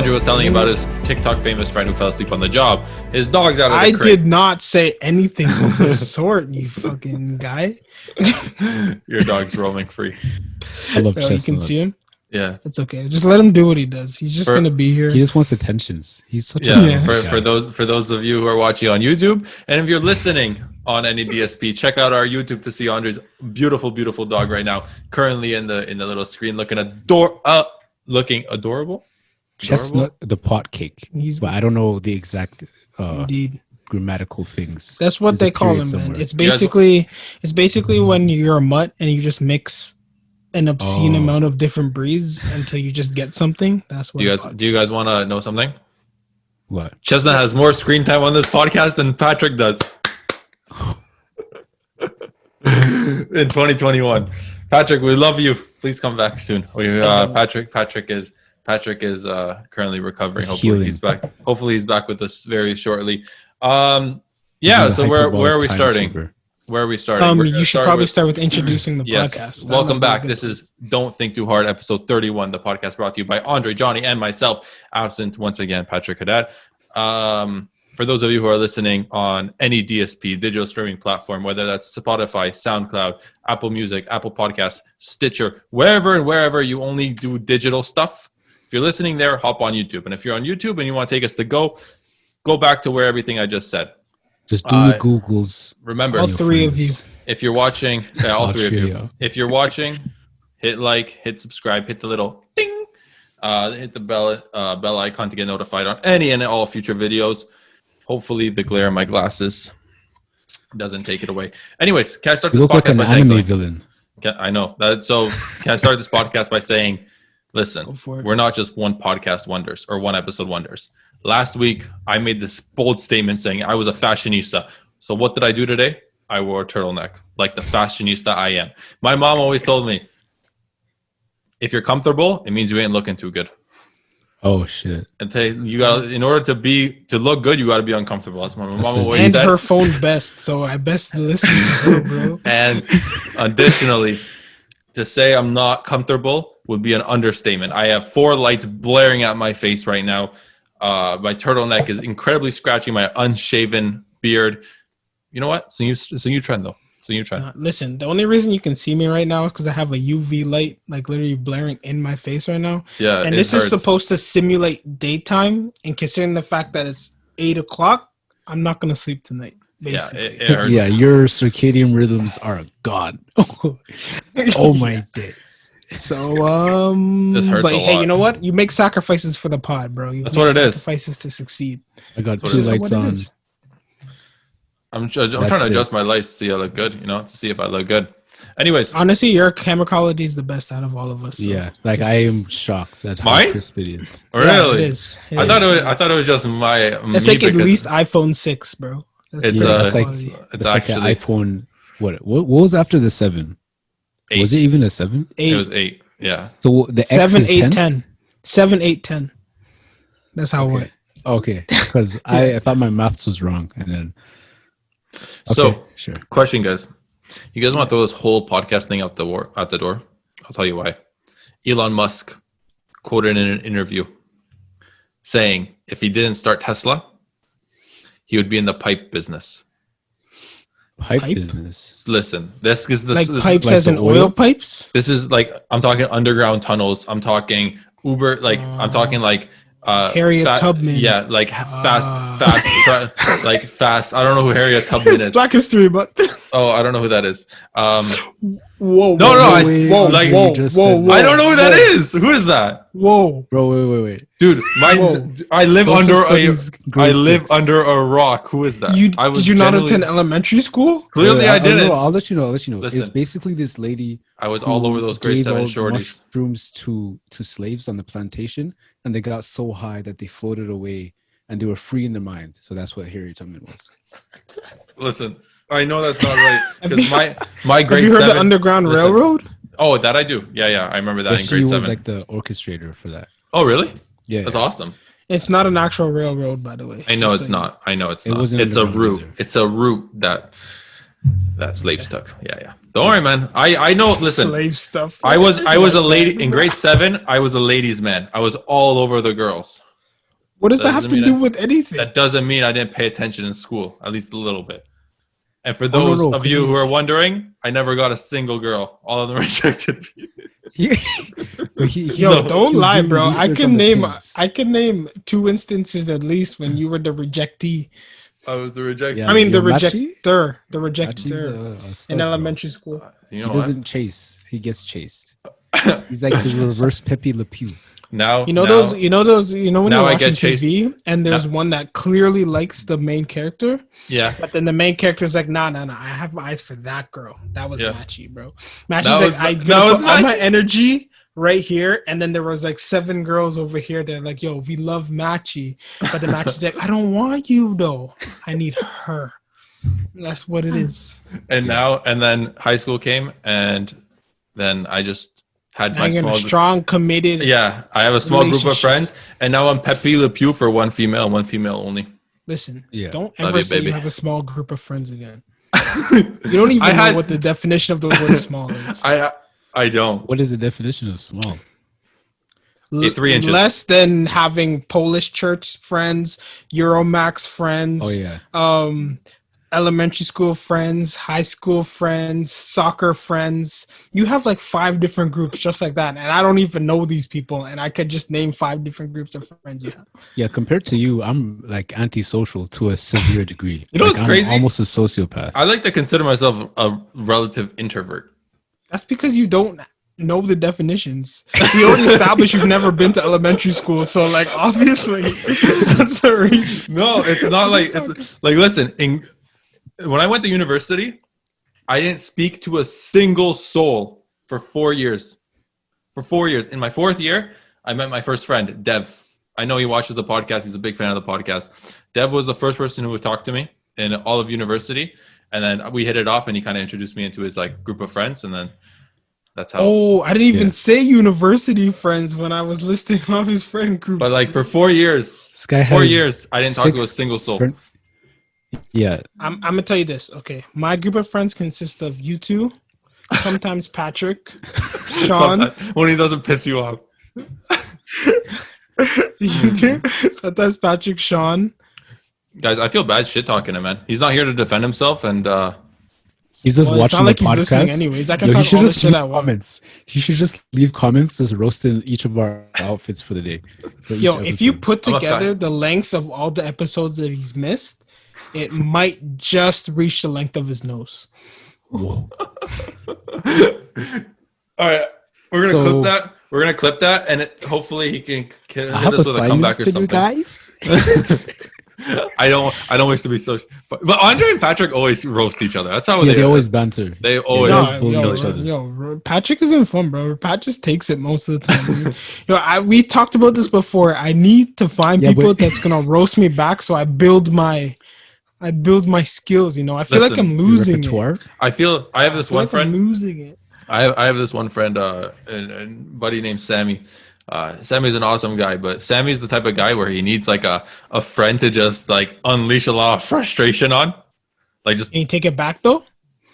Andre was telling you about his TikTok famous friend who fell asleep on the job. His dog's out of the I crate. did not say anything of the sort, you fucking guy. Your dog's roaming free. I love You can see him. Yeah, It's okay. Just let him do what he does. He's just gonna be here. He just wants attentions. He's such For those of you who are watching on YouTube, and if you're listening on any DSP, check out our YouTube to see Andre's beautiful dog right now, currently in the little screen, looking adorable. Chestnut, the pot cake. But I don't know the exact indeed grammatical things. That's what they call him, man. It's basically when you're a mutt and you just mix an obscene amount of different breeds until you just get something. That's what. Do you guys want to know something? What? Chestnut has more screen time on this podcast than Patrick does. In 2021, Patrick, we love you. Please come back soon. Patrick is currently recovering. Hopefully he's back. Hopefully he's back with us very shortly. So where are we starting? Where are we starting? You should probably start with introducing the podcast. Welcome back. This is Don't Think Too Hard, episode 31. The podcast brought to you by Andre, Johnny, and myself. Absent once again, Patrick Haddad. For those of you who are listening on any DSP, digital streaming platform, whether that's Spotify, SoundCloud, Apple Music, Apple Podcasts, Stitcher, wherever you only do digital stuff. If you're listening there, hop on YouTube. And if you're on YouTube and you want to take us to go back to where everything I just said. Just do your Googles. Remember, all three of you. If you're watching, all three of you. If you're watching, hit like, hit subscribe, hit the little ding, hit the bell icon to get notified on any and all future videos. Hopefully, the glare in my glasses doesn't take it away. Anyways, can I start this podcast by saying something? Villain. I know that. So, can I start this podcast by saying, listen, we're not just one podcast wonders or one episode wonders. Last week, I made this bold statement saying I was a fashionista. So what did I do today? I wore a turtleneck, like the fashionista I am. My mom always told me, if you're comfortable, it means you ain't looking too good. Oh shit! And you gotta, in order to look good, you gotta be uncomfortable. That's what my mom always said. And her phone best, so I best listen to her, bro. And additionally, to say I'm not comfortable would be an understatement. I have 4 lights blaring at my face right now. My turtleneck is incredibly scratchy. My unshaven beard. You know what? So you trend though. So you trend. Listen, the only reason you can see me right now is because I have a UV light like literally blaring in my face right now. Yeah, and this is supposed to simulate daytime. And considering the fact that it's 8:00, I'm not gonna sleep tonight. Basically. Yeah, it hurts. Yeah, your circadian rhythms are gone. Oh my days. So this hurts a lot. Hey, you know what? You make sacrifices for the pod, bro. That's what it is. Sacrifices to succeed. I got 2 lights on. I'm trying to adjust my lights to see I look good. To see if I look good. Anyways, honestly, your camera quality is the best out of all of us. So yeah, like I am shocked at how crisp it is. Really? Yeah, it is. I thought it was just my. It's like at least iPhone 6, bro. It's like an iPhone. What was after the 7? 8. Was it even a 7? 8. It was 8. Yeah. So the 7, X is 8, 10? 10. 7, 8, 10. That's how it went. Okay, because I thought my maths was wrong, and then. Okay, so, sure. Question, guys. You guys want to throw this whole podcast thing out the door? I'll tell you why. Elon Musk quoted in an interview saying if he didn't start Tesla, he would be in the pipe business. Pipe business. Listen, this is like pipes as in oil pipes. This is like I'm talking underground tunnels. I'm talking Uber. Like I'm talking like Harriet Tubman. Yeah, like fast. Like fast. I don't know who Harriet Tubman is. Black History Month. Oh, I don't know who that is. Whoa! I don't know who that is. Who is that? Whoa, bro! Wait, dude. I live under a rock. Who is that? Did you not attend elementary school? Clearly, I didn't. I'll let you know. Listen, it's basically this lady. I was all over those grade 7 shorties. Mushrooms to slaves on the plantation, and they got so high that they floated away, and they were free in their mind. So that's what Harriet Tubman was. Listen. I know that's not right because my grade 7. Have you heard the Underground Railroad? Oh, that I do. Yeah, I remember that in grade 7. She was like the orchestrator for that. Oh, really? Yeah, that's awesome. It's not an actual railroad, by the way. I know it's not. It's a route. Either. It's a route that slaves took. Yeah. Don't worry, man. I know. Listen, slave stuff. I was a lady in grade 7. I was a ladies' man. I was all over the girls. What does that have to do with anything? That doesn't mean I didn't pay attention in school, at least a little bit. And for those of you who are wondering, I never got a single girl. All of them rejected me. Don't lie, bro. I can name 2 instances at least when you were the rejectee. I was the rejectee. Yeah, I mean, the rejector in elementary school. He doesn't chase; he gets chased. He's like the reverse Pepe Le Pew. When you're watching TV and there's one that clearly likes the main character. Yeah. But then the main character is like, nah, I have eyes for that girl. That was Matchy, bro. Matchy's like, I put all my energy right here, and then there was like 7 girls over here that are like, yo, we love Matchy. But the Matchy's like, I don't want you though. I need her. That's what it is. And then high school came, and then I just had my strong, committed. Yeah, I have a small group of friends, and now I'm Pepe Le Pew for one female only. Listen, don't ever say you have a small group of friends again. You don't even know what the definition of the word small is. I don't. What is the definition of small? 3 inches. Less than having Polish church friends, Euromax friends. Oh yeah. Elementary school friends, high school friends, soccer friends. You have like 5 different groups just like that. And I don't even know these people. And I could just name 5 different groups of friends you have. Yeah, compared to you, I'm like antisocial to a severe degree. You know what's crazy? I'm almost a sociopath. I like to consider myself a relative introvert. That's because you don't know the definitions. We already established you've never been to elementary school. So like, obviously, that's the reason. No, it's not like, it's like, listen, when I went to university, I didn't speak to a single soul for 4 years. For 4 years. In my 4th year, I met my first friend, Dev. I know he watches the podcast. He's a big fan of the podcast. Dev was the first person who would talk to me in all of university. And then we hit it off, and he kind of introduced me into his like group of friends. And then that's how. Oh, I didn't even say university friends when I was listing off his friend groups. But like for 4 years, this guy 4 years, I didn't talk to a single soul. Yeah, I'm gonna tell you this. Okay, my group of friends consists of you 2, sometimes Patrick, Sean. When he doesn't piss you off. You 2, sometimes Patrick, Sean. Guys, I feel bad shit talking him, man. He's not here to defend himself, and he's just watching the podcast. Anyways, I can talk all this shit at once. He should just leave comments, just roasting each of our outfits for the day. If you put together the length of all the episodes that he's missed, it might just reach the length of his nose. Whoa. All right, we're gonna clip that. We're gonna clip that, and hopefully he can hit us with a comeback or something. Guys. I don't wish to be so, but Andre and Patrick always roast each other. That's how they always banter. They always bully each other. Patrick isn't fun, bro. Pat just takes it most of the time. We talked about this before. I need to find people that's gonna roast me back, so I build my skills. I feel like I'm losing it. I have this one friend. I'm losing it. I have this one friend, and buddy named Sammy. Sammy's an awesome guy, but Sammy's the type of guy where he needs like a friend to just like unleash a lot of frustration on. Like just. Can you take it back though?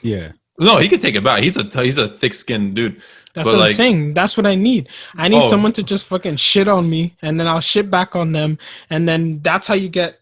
Yeah. No, he can take it back. He's a thick-skinned dude. That's what I'm saying. That's what I need. I need someone to just fucking shit on me, and then I'll shit back on them, and then that's how you get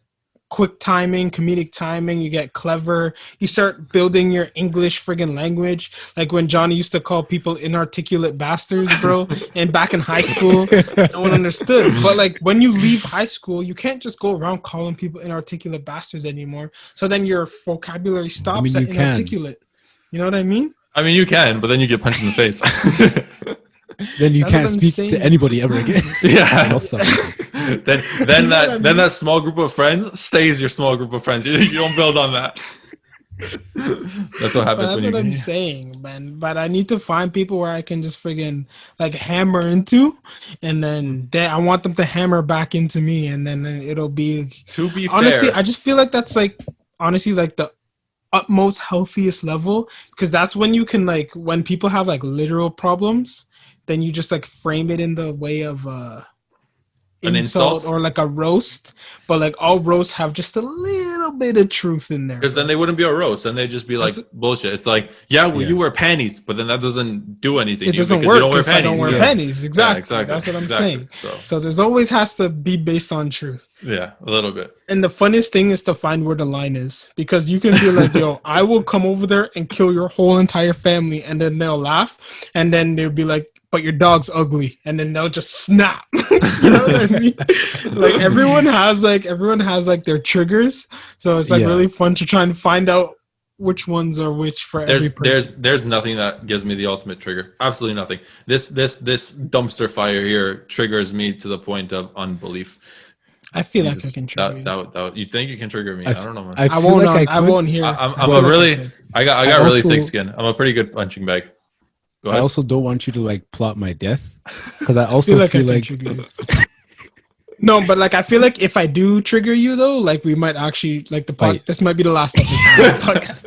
quick timing, comedic timing. You get clever. You start building your English friggin' language. Like when Johnny used to call people inarticulate bastards, bro. And back in high school, no one understood. But like when you leave high school, you can't just go around calling people inarticulate bastards anymore. So then your vocabulary stops at inarticulate. You know what I mean? I mean, you can, but then you get punched in the face. Then you can't speak to anybody ever again. Yeah. then that small group of friends stays your small group of friends. You don't build on that. That's what happens. That's what I'm saying, man. But I need to find people where I can just friggin' like hammer into, and then I want them to hammer back into me, and then it'll be. To be honestly, fair, I just feel like that's like honestly like the utmost healthiest level, because that's when you can like when people have like literal problems. Then you just like frame it in the way of insult or like a roast, but like all roasts have just a little bit of truth in there. Because then they wouldn't be a roast, and they'd just be like bullshit. It's like, you wear panties, but then that doesn't do anything. It doesn't work. You don't wear panties. I don't wear panties. Exactly. That's what I'm saying. So there's always has to be based on truth. Yeah, a little bit. And the funniest thing is to find where the line is, because you can be like, yo, I will come over there and kill your whole entire family, and then they'll laugh, and then they'll be like, but your dog's ugly, and then they'll just snap. You know what I mean? Like everyone has like their triggers, so it's like really fun to try and find out which ones are which for every person. There's nothing that gives me the ultimate trigger. Absolutely nothing. This dumpster fire here triggers me to the point of unbelief. I feel like I can trigger you. You think you can trigger me? I don't know, man. I won't hear. I got really thick skin. I'm a pretty good punching bag. I also don't want you to like plot my death, because I also feel like no, but like I feel like if I do trigger you though, like we might actually like this might be the last episode of the podcast.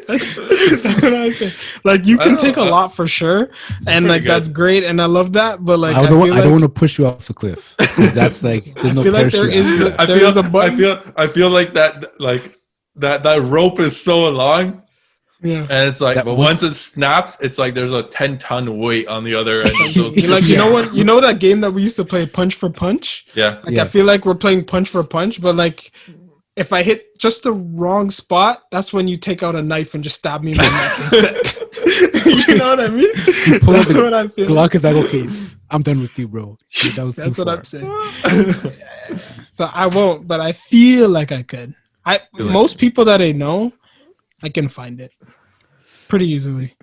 That's what I say. Like you can take a lot for sure, and like that's great, and I love that. But like I don't want to push you off the cliff, because that's like there's no parachute. I feel like that rope is so long. Yeah, and it's like, but once it snaps, it's like there's a 10-ton weight on the other end. So you know that game that we used to play, Punch for Punch? Yeah. I feel like we're playing Punch for Punch, but like if I hit just the wrong spot, that's when you take out a knife and just stab me in the neck instead. You know what I mean? That's what I feel. Glock is like, okay, I'm done with you, bro. That's what I'm saying. So I won't, but I feel like I could. Most people that I know, I can find it pretty easily.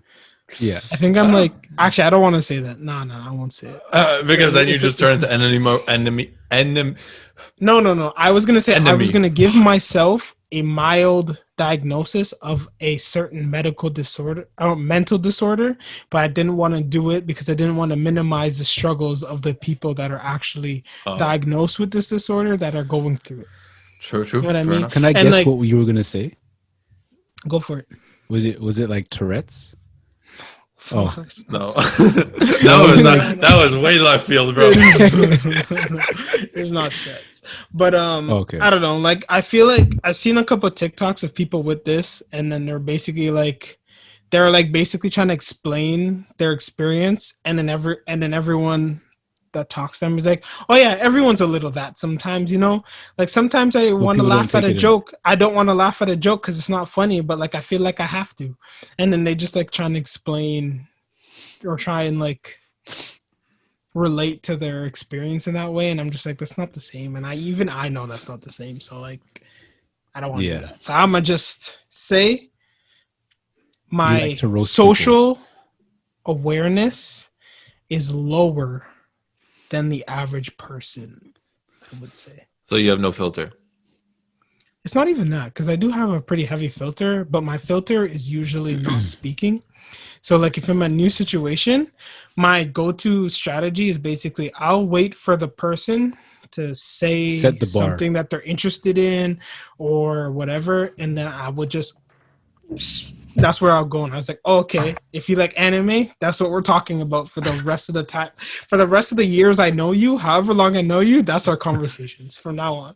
Yeah, I think I'm like. Actually, I don't want to say that. No, I won't say it. Because then you just turn into enemy. No. I was gonna say I was gonna give myself a mild diagnosis of a certain medical disorder or mental disorder, but I didn't want to do it because I didn't want to minimize the struggles of the people that are actually diagnosed with this disorder that are going through it. True. You know what I mean? Can I guess what you were gonna say? Go for it. Was it like Tourette's? Oh no, that was way left field, bro. It's not Tourette's, but okay. I don't know. Like I feel like I've seen a couple of TikToks of people with this, and then they're basically trying to explain their experience, and then everyone that talks to them is like, oh yeah, everyone's a little that sometimes, you know, like sometimes I want to laugh at a joke. I don't want to laugh at a joke because it's not funny, but like I feel like I have to, and then they just like trying to explain or try and like relate to their experience in that way, and I'm just like, that's not the same, and I know that's not the same, so like I don't want to do that. So I'm gonna just say my social awareness is lower than the average person, I would say. So you have no filter? It's not even that, because I do have a pretty heavy filter, but my filter is usually not speaking. So like if I'm in a new situation, my go-to strategy is basically I'll wait for the person to say something that they're interested in or whatever, and then I would just... That's where I'll go. And I was like, oh, okay, if you like anime, that's what we're talking about for the rest of the time. For the rest of the years I know you, however long I know you, that's our conversations from now on.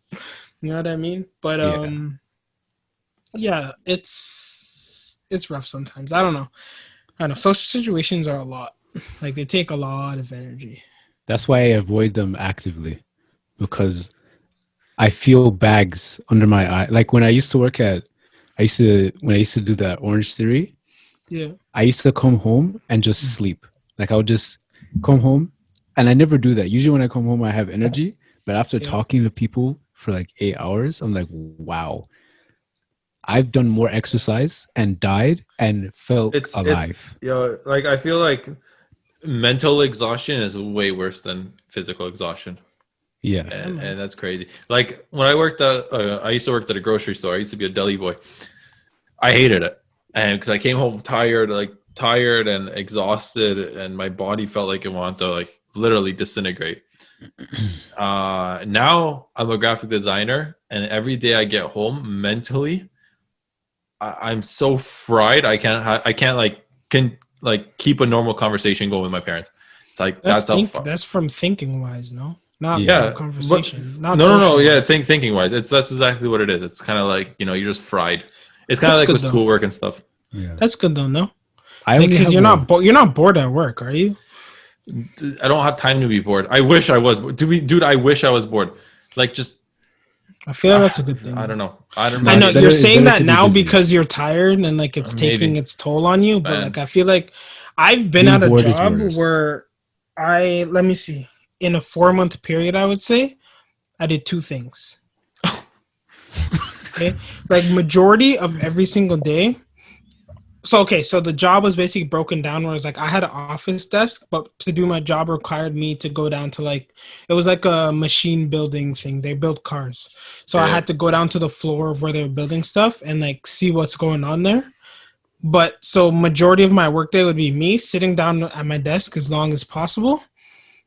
You know what I mean? But yeah, it's rough sometimes. I don't know. Social situations are a lot. Like they take a lot of energy. That's why I avoid them actively, because I feel bags under my eye. Like when I used to work at when I used to do that Orange Theory, I used to come home and just sleep. Like I would just come home, and I never do that. Usually when I come home, I have energy, but after talking to people for like 8 hours, I'm like, wow, I've done more exercise and died and felt alive. Like I feel like mental exhaustion is way worse than physical exhaustion. Yeah, and that's crazy. Like when I worked I used to work at a grocery store. I used to be a deli boy. I hated it, and because I came home tired and exhausted, and my body felt like it wanted to like literally disintegrate. Now I'm a graphic designer, and every day I get home mentally, I'm so fried. I can't keep a normal conversation going with my parents. It's like that's how far. That's from thinking wise, no? Not Yeah, conversation. But, no. Yeah, thinking wise, that's exactly what it is. It's kind of like you're just fried. It's kind of like with schoolwork and stuff. Yeah, that's good though. No, I because you're not bored at work, are you? I don't have time to be bored. I wish I was. Dude, I wish I was bored. Like just. I feel like that's a good thing. I don't know. I know you're saying that now because you're tired and like it's taking its toll on you, but like I feel like I've been at a job where let me see, in a 4-month period, I would say I did 2 things. Okay, like majority of every single day. So the job was basically broken down where it's like I had an office desk, but to do my job required me to go down to it was like a machine building thing. They built cars. So I had to go down to the floor of where they were building stuff and like see what's going on there. But so majority of my workday would be me sitting down at my desk as long as possible.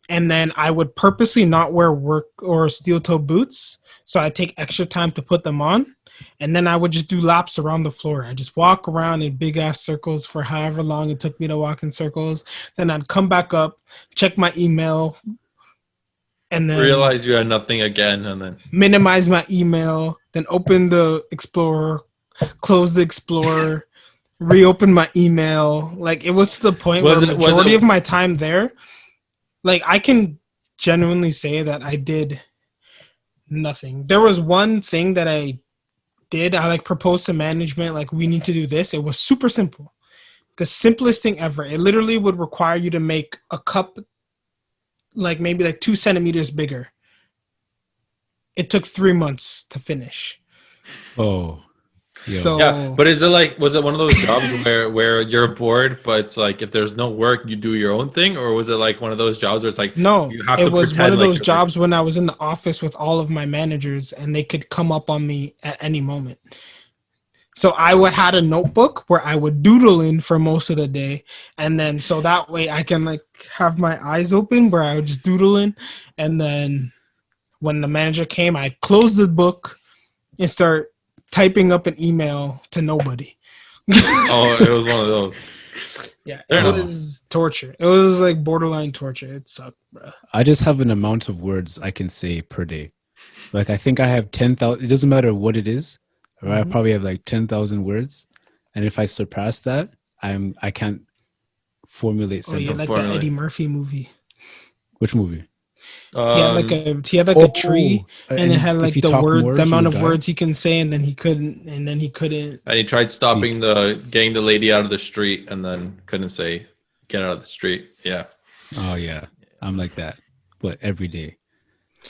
And then I would purposely not wear work or steel toe boots. So I take extra time to put them on. And then I would just do laps around the floor. I just walk around in big ass circles for however long it took me to walk in circles. Then I'd come back up, check my email, and then realize you had nothing again, and then minimize my email, then open the Explorer, close the Explorer, reopen my email. Like it was to the point where the majority of my time there, like I can genuinely say that I did nothing. There was one thing that I proposed to management, like we need to do this. It was super simple. The simplest thing ever. It literally would require you to make a cup like maybe like 2 centimeters bigger. It took 3 months to finish. Oh. Yeah. So yeah, but was it one of those jobs where you're bored, but it's like if there's no work, you do your own thing, or was it like one of those jobs where it's like no? You have it was one of those jobs when I was in the office with all of my managers, and they could come up on me at any moment. So I had a notebook where I would doodle in for most of the day, and then so that way I can like have my eyes open where I would just doodle in, and then when the manager came, I closed the book and start typing up an email to nobody. Oh, it was one of those. Yeah, it was torture. It was like borderline torture. It sucked, bro. I just have an amount of words I can say per day. Like I think I have 10,000. It doesn't matter what it is. Or I probably have like 10,000 words, and if I surpass that, I can't formulate sentences. Oh, yeah, like the Eddie Murphy movie. Which movie? He had a tree, and it had like the amount of words he can say, and then he couldn't. And he tried stopping getting the lady out of the street, and then couldn't say, "Get out of the street." Yeah. Oh yeah, I'm like that, but every day,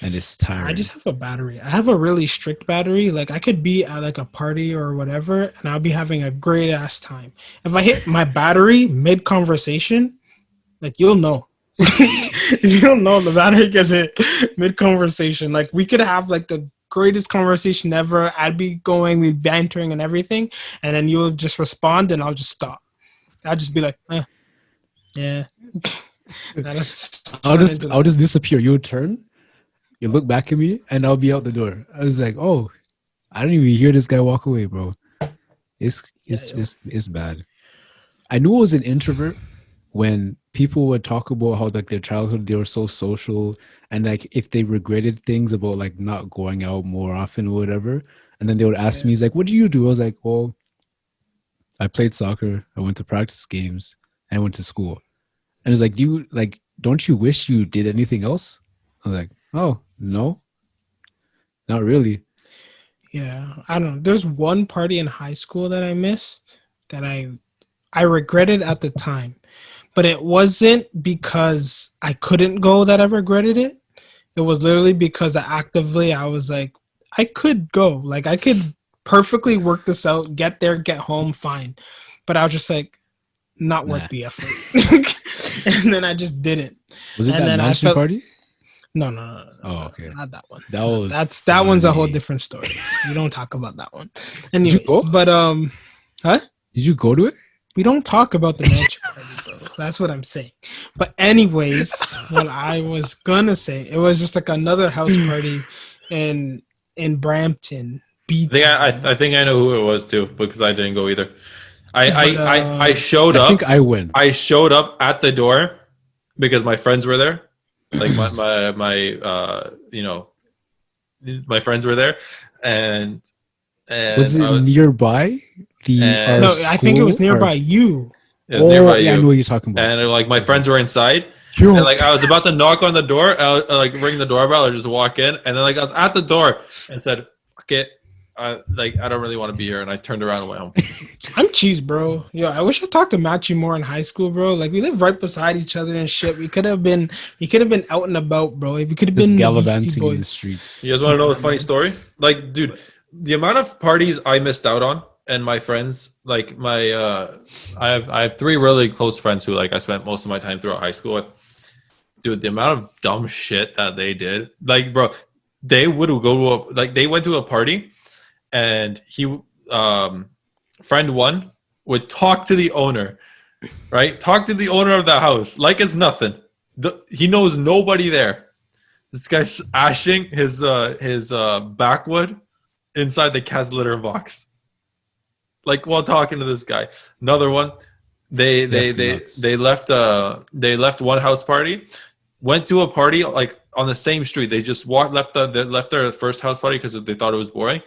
and it's tiring. I just have a battery. I have a really strict battery. Like I could be at like a party or whatever, and I'll be having a great ass time. If I hit my battery mid conversation, like you'll know. You'll know the battery gets hit mid conversation. Like we could have like the greatest conversation ever. I'd be going, we'd bantering and everything, and then you'll just respond, and I'll just stop. I'll just be like, yeah. I'll just disappear. You would turn, you look back at me, and I'll be out the door. I was like, oh, I didn't even hear this guy walk away, bro. It's bad. I knew I was an introvert when people would talk about how like their childhood they were so social, and like if they regretted things about like not going out more often or whatever, and then they would ask me, he's like, what do you do? I was like, well, I played soccer, I went to practice games, and I went to school. And it's like, don't you wish you did anything else? I was like, oh no, not really. Yeah, I don't know. There's one party in high school that I missed that I regretted at the time. But it wasn't because I couldn't go that I regretted it. It was literally because I was like, I could go. Like, I could perfectly work this out, get there, get home, fine. But I was just like, not worth the effort. And then I just didn't. Was it that mansion party? No. Oh, okay. Not that one. That one's a whole different story. You don't talk about that one. Anyways, but huh? Did you go to it? We don't talk about the mansion party, bro. That's what I'm saying. But anyways, what I was gonna say, it was just like another house party in Brampton. I think I know who it was too, because I didn't go either. I showed up. I think I went. I showed up at the door, because my friends were there. Like my friends were there, and was it nearby no, I think it was nearby you. It was nearby yeah, you. I know what you're talking about. And like my friends were inside. And like I was about to knock on the door, like ring the doorbell or just walk in, and then like I was at the door and said, "Fuck it, I don't really want to be here," and I turned around and went home. I'm cheese, bro. Yo, I wish I talked to Machi more in high school, bro. Like we lived right beside each other and shit. We could have been out and about, bro. We could have been gallivanting in the streets. You guys want to know the funny story? Like, dude, the amount of parties I missed out on, and my friends, like I have 3 really close friends who like I spent most of my time throughout high school with. Dude, the amount of dumb shit that they did, like, bro, they would go to they went to a party, and friend 1 would talk to the owner, right? Talk to the owner of the house like it's nothing. He knows nobody there. This guy's ashing his backwood inside the cat's litter box, like while talking to this guy. Another one, they left one house party. Went to a party like on the same street. They just left their first house party because they thought it was boring.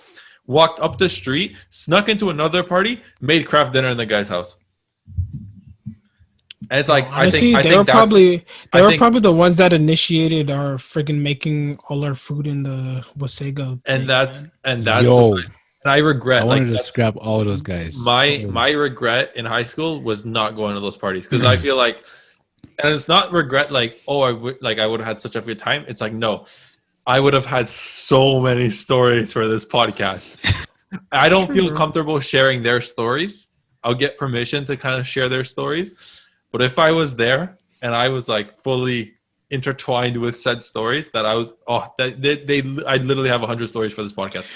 Walked up the street, snuck into another party, made craft dinner in the guy's house. And it's like honestly, they were probably the ones that initiated our freaking making all our food in the Wasego. And that's and I regret. I wanted to scrap all of those guys. My regret in high school was not going to those parties because I feel like. And it's not regret like, oh, I would have had such a good time. It's like, no, I would have had so many stories for this podcast. I don't feel comfortable sharing their stories. I'll get permission to kind of share their stories. But if I was there and I was like fully intertwined with said stories, that I was, I literally have 100 stories for this podcast.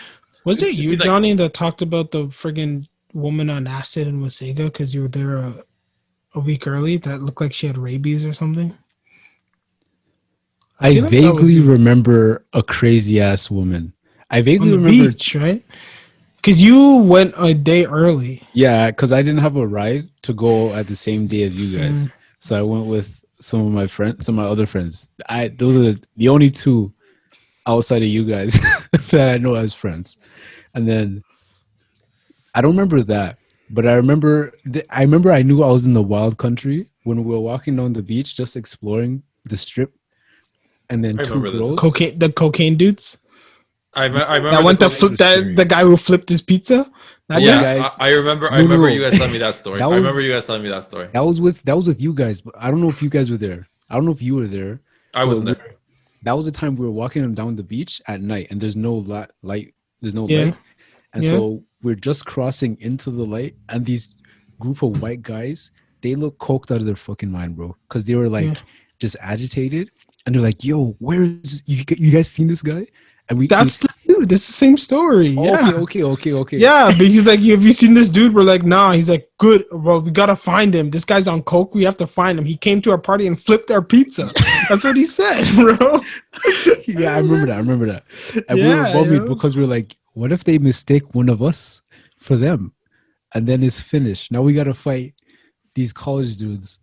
Was it you, Johnny, that talked about the friggin' woman on acid in Wasego because you were there a week early that looked like she had rabies or something? I vaguely remember a crazy ass woman. I vaguely remember beach, right? Because you went a day early. Yeah, because I didn't have a ride to go at the same day as you guys. So I went with some of my other friends. Those are the only 2 outside of you guys that I know as friends. And then I don't remember that. But I remember I knew I was in the wild country when we were walking down the beach, just exploring the strip. And then 2 girls. The cocaine dudes? I remember that went to flip the guy who flipped his pizza? Guys, I remember you guys telling me that story. I remember you guys telling me that story. That was with you guys, but I don't know if you guys were there. I don't know if you were there. I wasn't there. That was the time we were walking down the beach at night and there's no light. There's no light. And so we're just crossing into the light, and these group of white guys, they look coked out of their fucking mind, bro. Because they were like just agitated, and they're like, "Yo, where is you guys seen this guy?" And that's the dude. That's the same story. Okay. Yeah, but he's like, "Have you seen this dude?" We're like, "Nah." He's like, "Good, bro. We gotta find him. This guy's on coke. We have to find him. He came to our party and flipped our pizza." That's what he said, bro. Yeah, I remember that. And we were bummed because we were like, what if they mistake one of us for them? And then it's finished. Now we got to fight these college dudes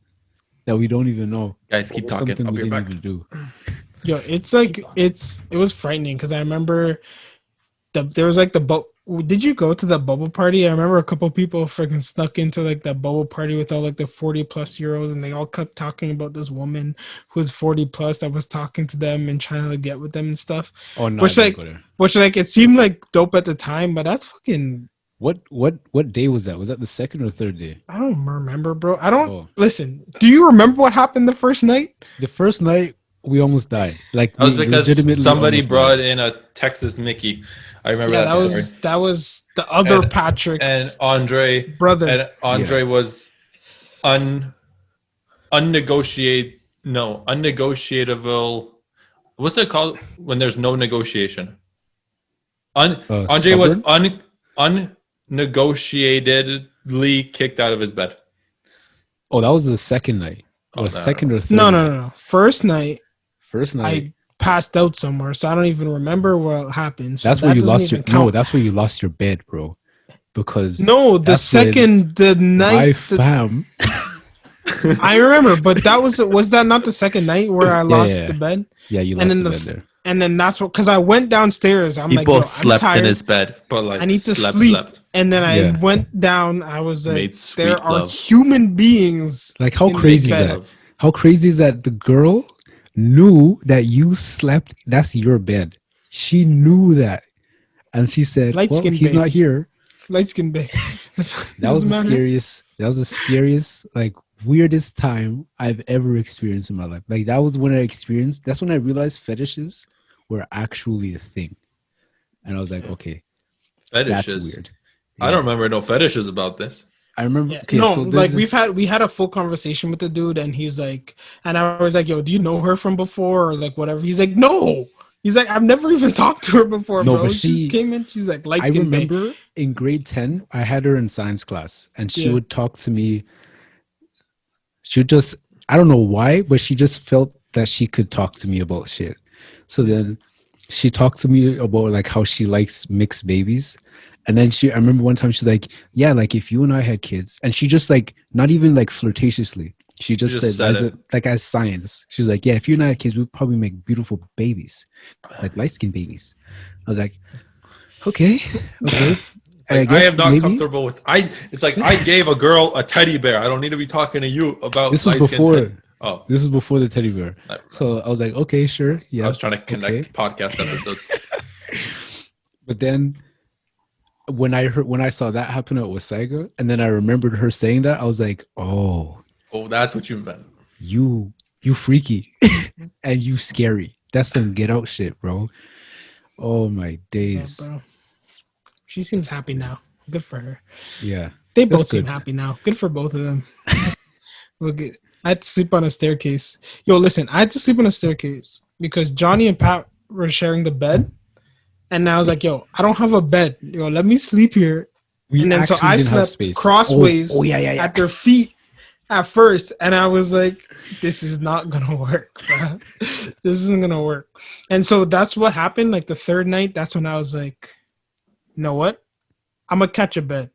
that we don't even know. Guys, keep talking. Something I'll we be didn't back. even do. Yo, it was frightening because I remember there was like the boat. Did you go to the bubble party? I remember a couple people freaking snuck into like that bubble party with all like the 40+ year olds, and they all kept talking about this woman who was 40+ that was talking to them and trying to get with them and stuff. Oh no! Which it seemed like dope at the time, but that's fucking. What day was that? Was that the 2nd or 3rd day? I don't remember, bro. Listen. Do you remember what happened the first night? The first night we almost died. Like that was because somebody brought in a Texas Mickey. I remember that story. That was the other Patrick's and Andre brother. And Andre was unnegotiable. What's it called when there's no negotiation? Andre was unnegotiatedly kicked out of his bed. Oh, that was the second night. Second or third? No. First night. I passed out somewhere, so I don't even remember what happened. So that's where you lost your that's where you lost your bed, bro. Because the night my fam I remember, but was that not the second night where I lost the bed? Yeah, you lost the bed there. And then that's what, because I went downstairs. I'm he like, both yo, slept I'm tired in his bed, but like I need to slept. And then I went down. I was like, Made sweet there are love. human beings. Like, how crazy is that? How crazy is that the girl knew that you slept? That's your bed. She knew that. And she said, well, he's not here. Light skin babe. That was the scariest, like, weirdest time I've ever experienced in my life. Like, that's when I realized fetishes were actually a thing. And I was like, okay, fetishes. That's weird. Yeah. I don't remember no fetishes about this. I remember. Yeah, okay, no, so like we had a full conversation with the dude, and he's like, and I was like, yo, do you know her from before or like whatever? He's like, no. He's like, I've never even talked to her before, bro. But she came in. She's like, light skin. I remember in grade 10, I had her in science class, and she would talk to me. She would just, I don't know why, but she just felt that she could talk to me about shit. So then she talked to me about like how she likes mixed babies. And then I remember one time she's like, yeah, like if you and I had kids, and she just like, not even like flirtatiously. She just said as science. She was like, yeah, if you and I had kids, we'd probably make beautiful babies, like light-skinned babies. I was like, okay. Like, I am not comfortable with. It's like I gave a girl a teddy bear. I don't need to be talking to you about. This was before. This was before the teddy bear. So I was like, okay, sure, yeah. I was trying to connect podcast episodes. But then, when I saw that happen at Wasaga, and then I remembered her saying that, I was like, oh, that's what you meant. You freaky and you scary. That's some get out shit, bro. Oh my days. Yeah, bro. She seems happy now. Good for her. Yeah. They both seem happy now. Good for both of them. Look, I had to sleep on a staircase. Yo, listen, I had to sleep on a staircase because Johnny and Pat were sharing the bed. And I was like, yo, I don't have a bed. Yo, let me sleep here. And then so I slept crossways at their feet at first. And I was like, this is not going to work, bro. This isn't going to work. And so that's what happened. Like the third night, that's when I was like, you know what? I'm going to catch a bed.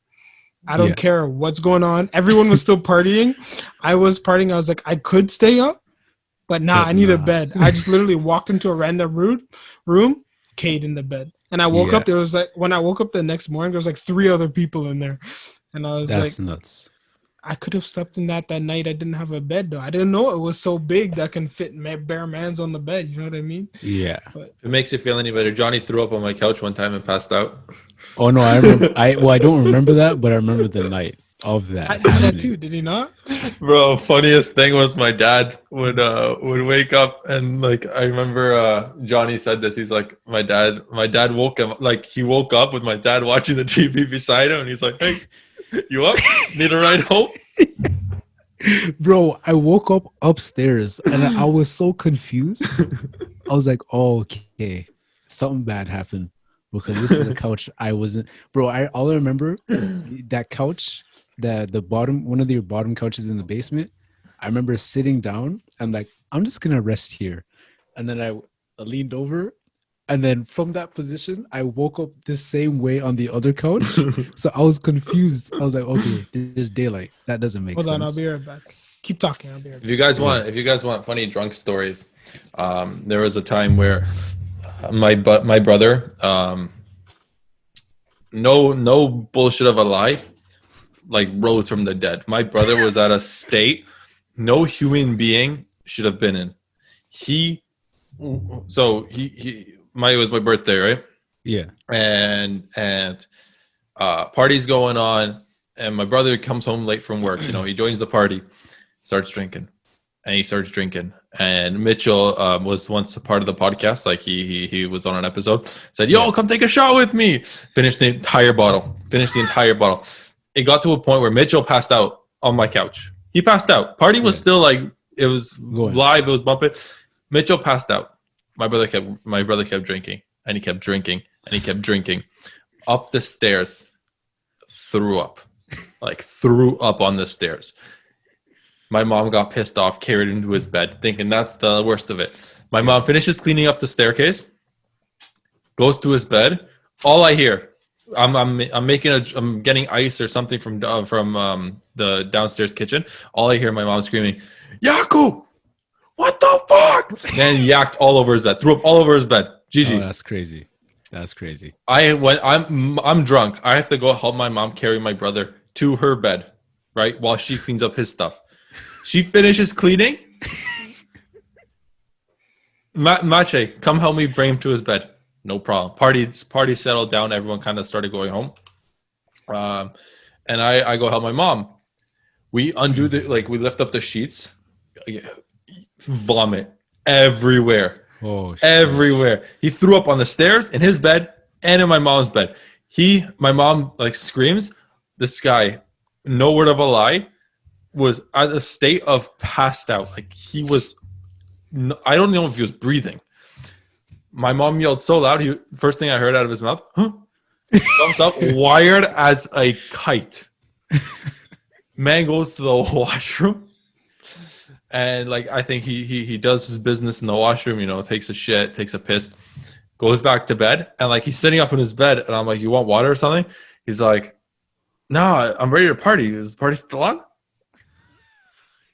I don't care what's going on. Everyone was still partying. I was partying. I was like, I could stay up, but I need a bed. I just literally walked into a random room. Kate in the bed, and I woke up. There was like when I woke up the next morning, there was like 3 other people in there, and I was that's nuts. I could have slept in that night. I didn't have a bed though. I didn't know it was so big that can fit bare man's on the bed. You know what I mean? Yeah. But if it makes you feel any better, Johnny threw up on my couch one time and passed out. Oh no, I remember. I don't remember that, but I remember the night of that. I did that too. Did he not? Bro, funniest thing was my dad would wake up, and like I remember Johnny said this. He's like, my dad woke him, like he woke up with my dad watching the TV beside him, and he's like, hey, you up? Need a ride home? Bro, I woke up upstairs and I was so confused. I was like, oh, okay, something bad happened because this is the couch I wasn't. Bro, all I remember that couch. The bottom, one of the bottom couches in the basement, I remember sitting down and like, I'm just gonna rest here, and then I leaned over, and then from that position I woke up the same way on the other couch. So I was confused. I was like, okay, there's daylight. That doesn't make sense. Hold on, I'll be right back. Keep talking. I'll be right back. If you guys want funny drunk stories, there was a time where my brother, no bullshit of a lie, like rose from the dead. My brother was at a state no human being should have been in. It was my birthday, right? Yeah. And party's going on, and my brother comes home late from work. You know, he joins the party, starts drinking, and Mitchell was once a part of the podcast. Like he was on an episode. Said, "Yo, come take a shot with me." Finished the entire bottle. It got to a point where Mitchell passed out on my couch. He passed out. Party was still like, it was live. It was bumping. Mitchell passed out. My brother kept drinking, and he kept drinking, and he kept drinking. Up the stairs, threw up on the stairs. My mom got pissed off, carried him to his bed, thinking that's the worst of it. My mom finishes cleaning up the staircase, goes to his bed. All I hear I'm getting ice or something from the downstairs kitchen. All I hear my mom screaming, "Yaku, what the fuck?" Then yacked all over his bed, threw up all over his bed. Gigi. Oh, that's crazy. That's crazy. I'm drunk. I have to go help my mom carry my brother to her bed, right, while she cleans up his stuff. She finishes cleaning. Mache, come help me bring him to his bed. No problem. Party settled down. Everyone kind of started going home. And I go help my mom. We undo we lift up the sheets. Vomit everywhere. Oh, shit. Everywhere. He threw up on the stairs, in his bed, and in my mom's bed. My mom screams. This guy, no word of a lie, was at a state of passed out. Like he was, I don't know if he was breathing. My mom yelled so loud. First thing I heard out of his mouth, huh? Thumbs up, wired as a kite. Man goes to the washroom, and I think he does his business in the washroom. Takes a shit, takes a piss, goes back to bed, and he's sitting up in his bed, and I'm like, "You want water or something?" He's like, "No, I'm ready to party. Is the party still on?"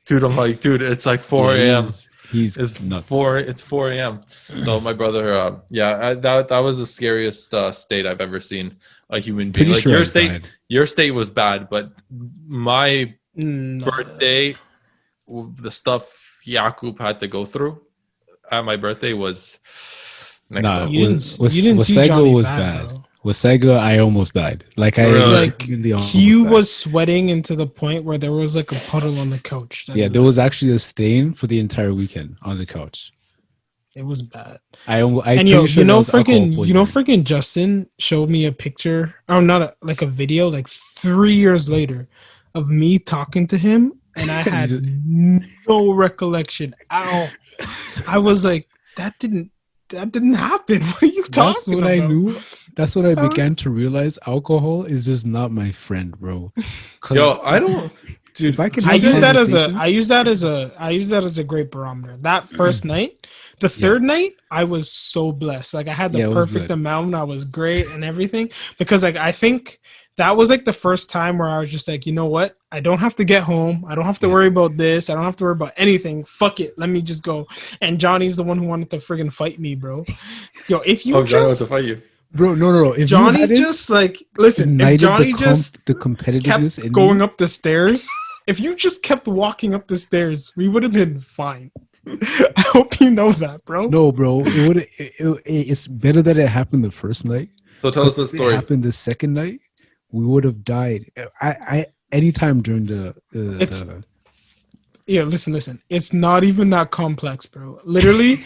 Dude, I'm like, dude, it's 4 a.m. It's nuts. 4 a.m. So my brother, that was the scariest state I've ever seen a human being. Pretty sure your state was bad, but my birthday, the stuff Jakub had to go through at my birthday was next level. You didn't see Johnny was bad. With Sega, I almost died. He was sweating into the point where there was a puddle on the couch. There was actually a stain for the entire weekend on the couch. It was bad. Freaking Justin showed me a picture, or not a video, 3 years later, of me talking to him, and I had no recollection at all. I was like, that didn't happen. What are you talking about? I knew. That's when I began to realize alcohol is just not my friend, bro. Yo, I don't, dude. If I could, I use that as a great barometer. That first night, the third night, I was so blessed. I had the perfect amount. I was great and everything because I think that was the first time where I was just you know what? I don't have to get home. I don't have to worry about this. I don't have to worry about anything. Fuck it. Let me just go. And Johnny's the one who wanted to friggin' fight me, bro. Yo, if you Johnny wanted to fight you. Bro, no. If Johnny just listen, if Johnny just the competitiveness kept going up the stairs, if you just kept walking up the stairs, we would have been fine. I hope you know that, bro. No, bro. It's better that it happened the first night. So tell us the story. If it happened the second night, we would have died. Anytime during listen. It's not even that complex, bro. Literally,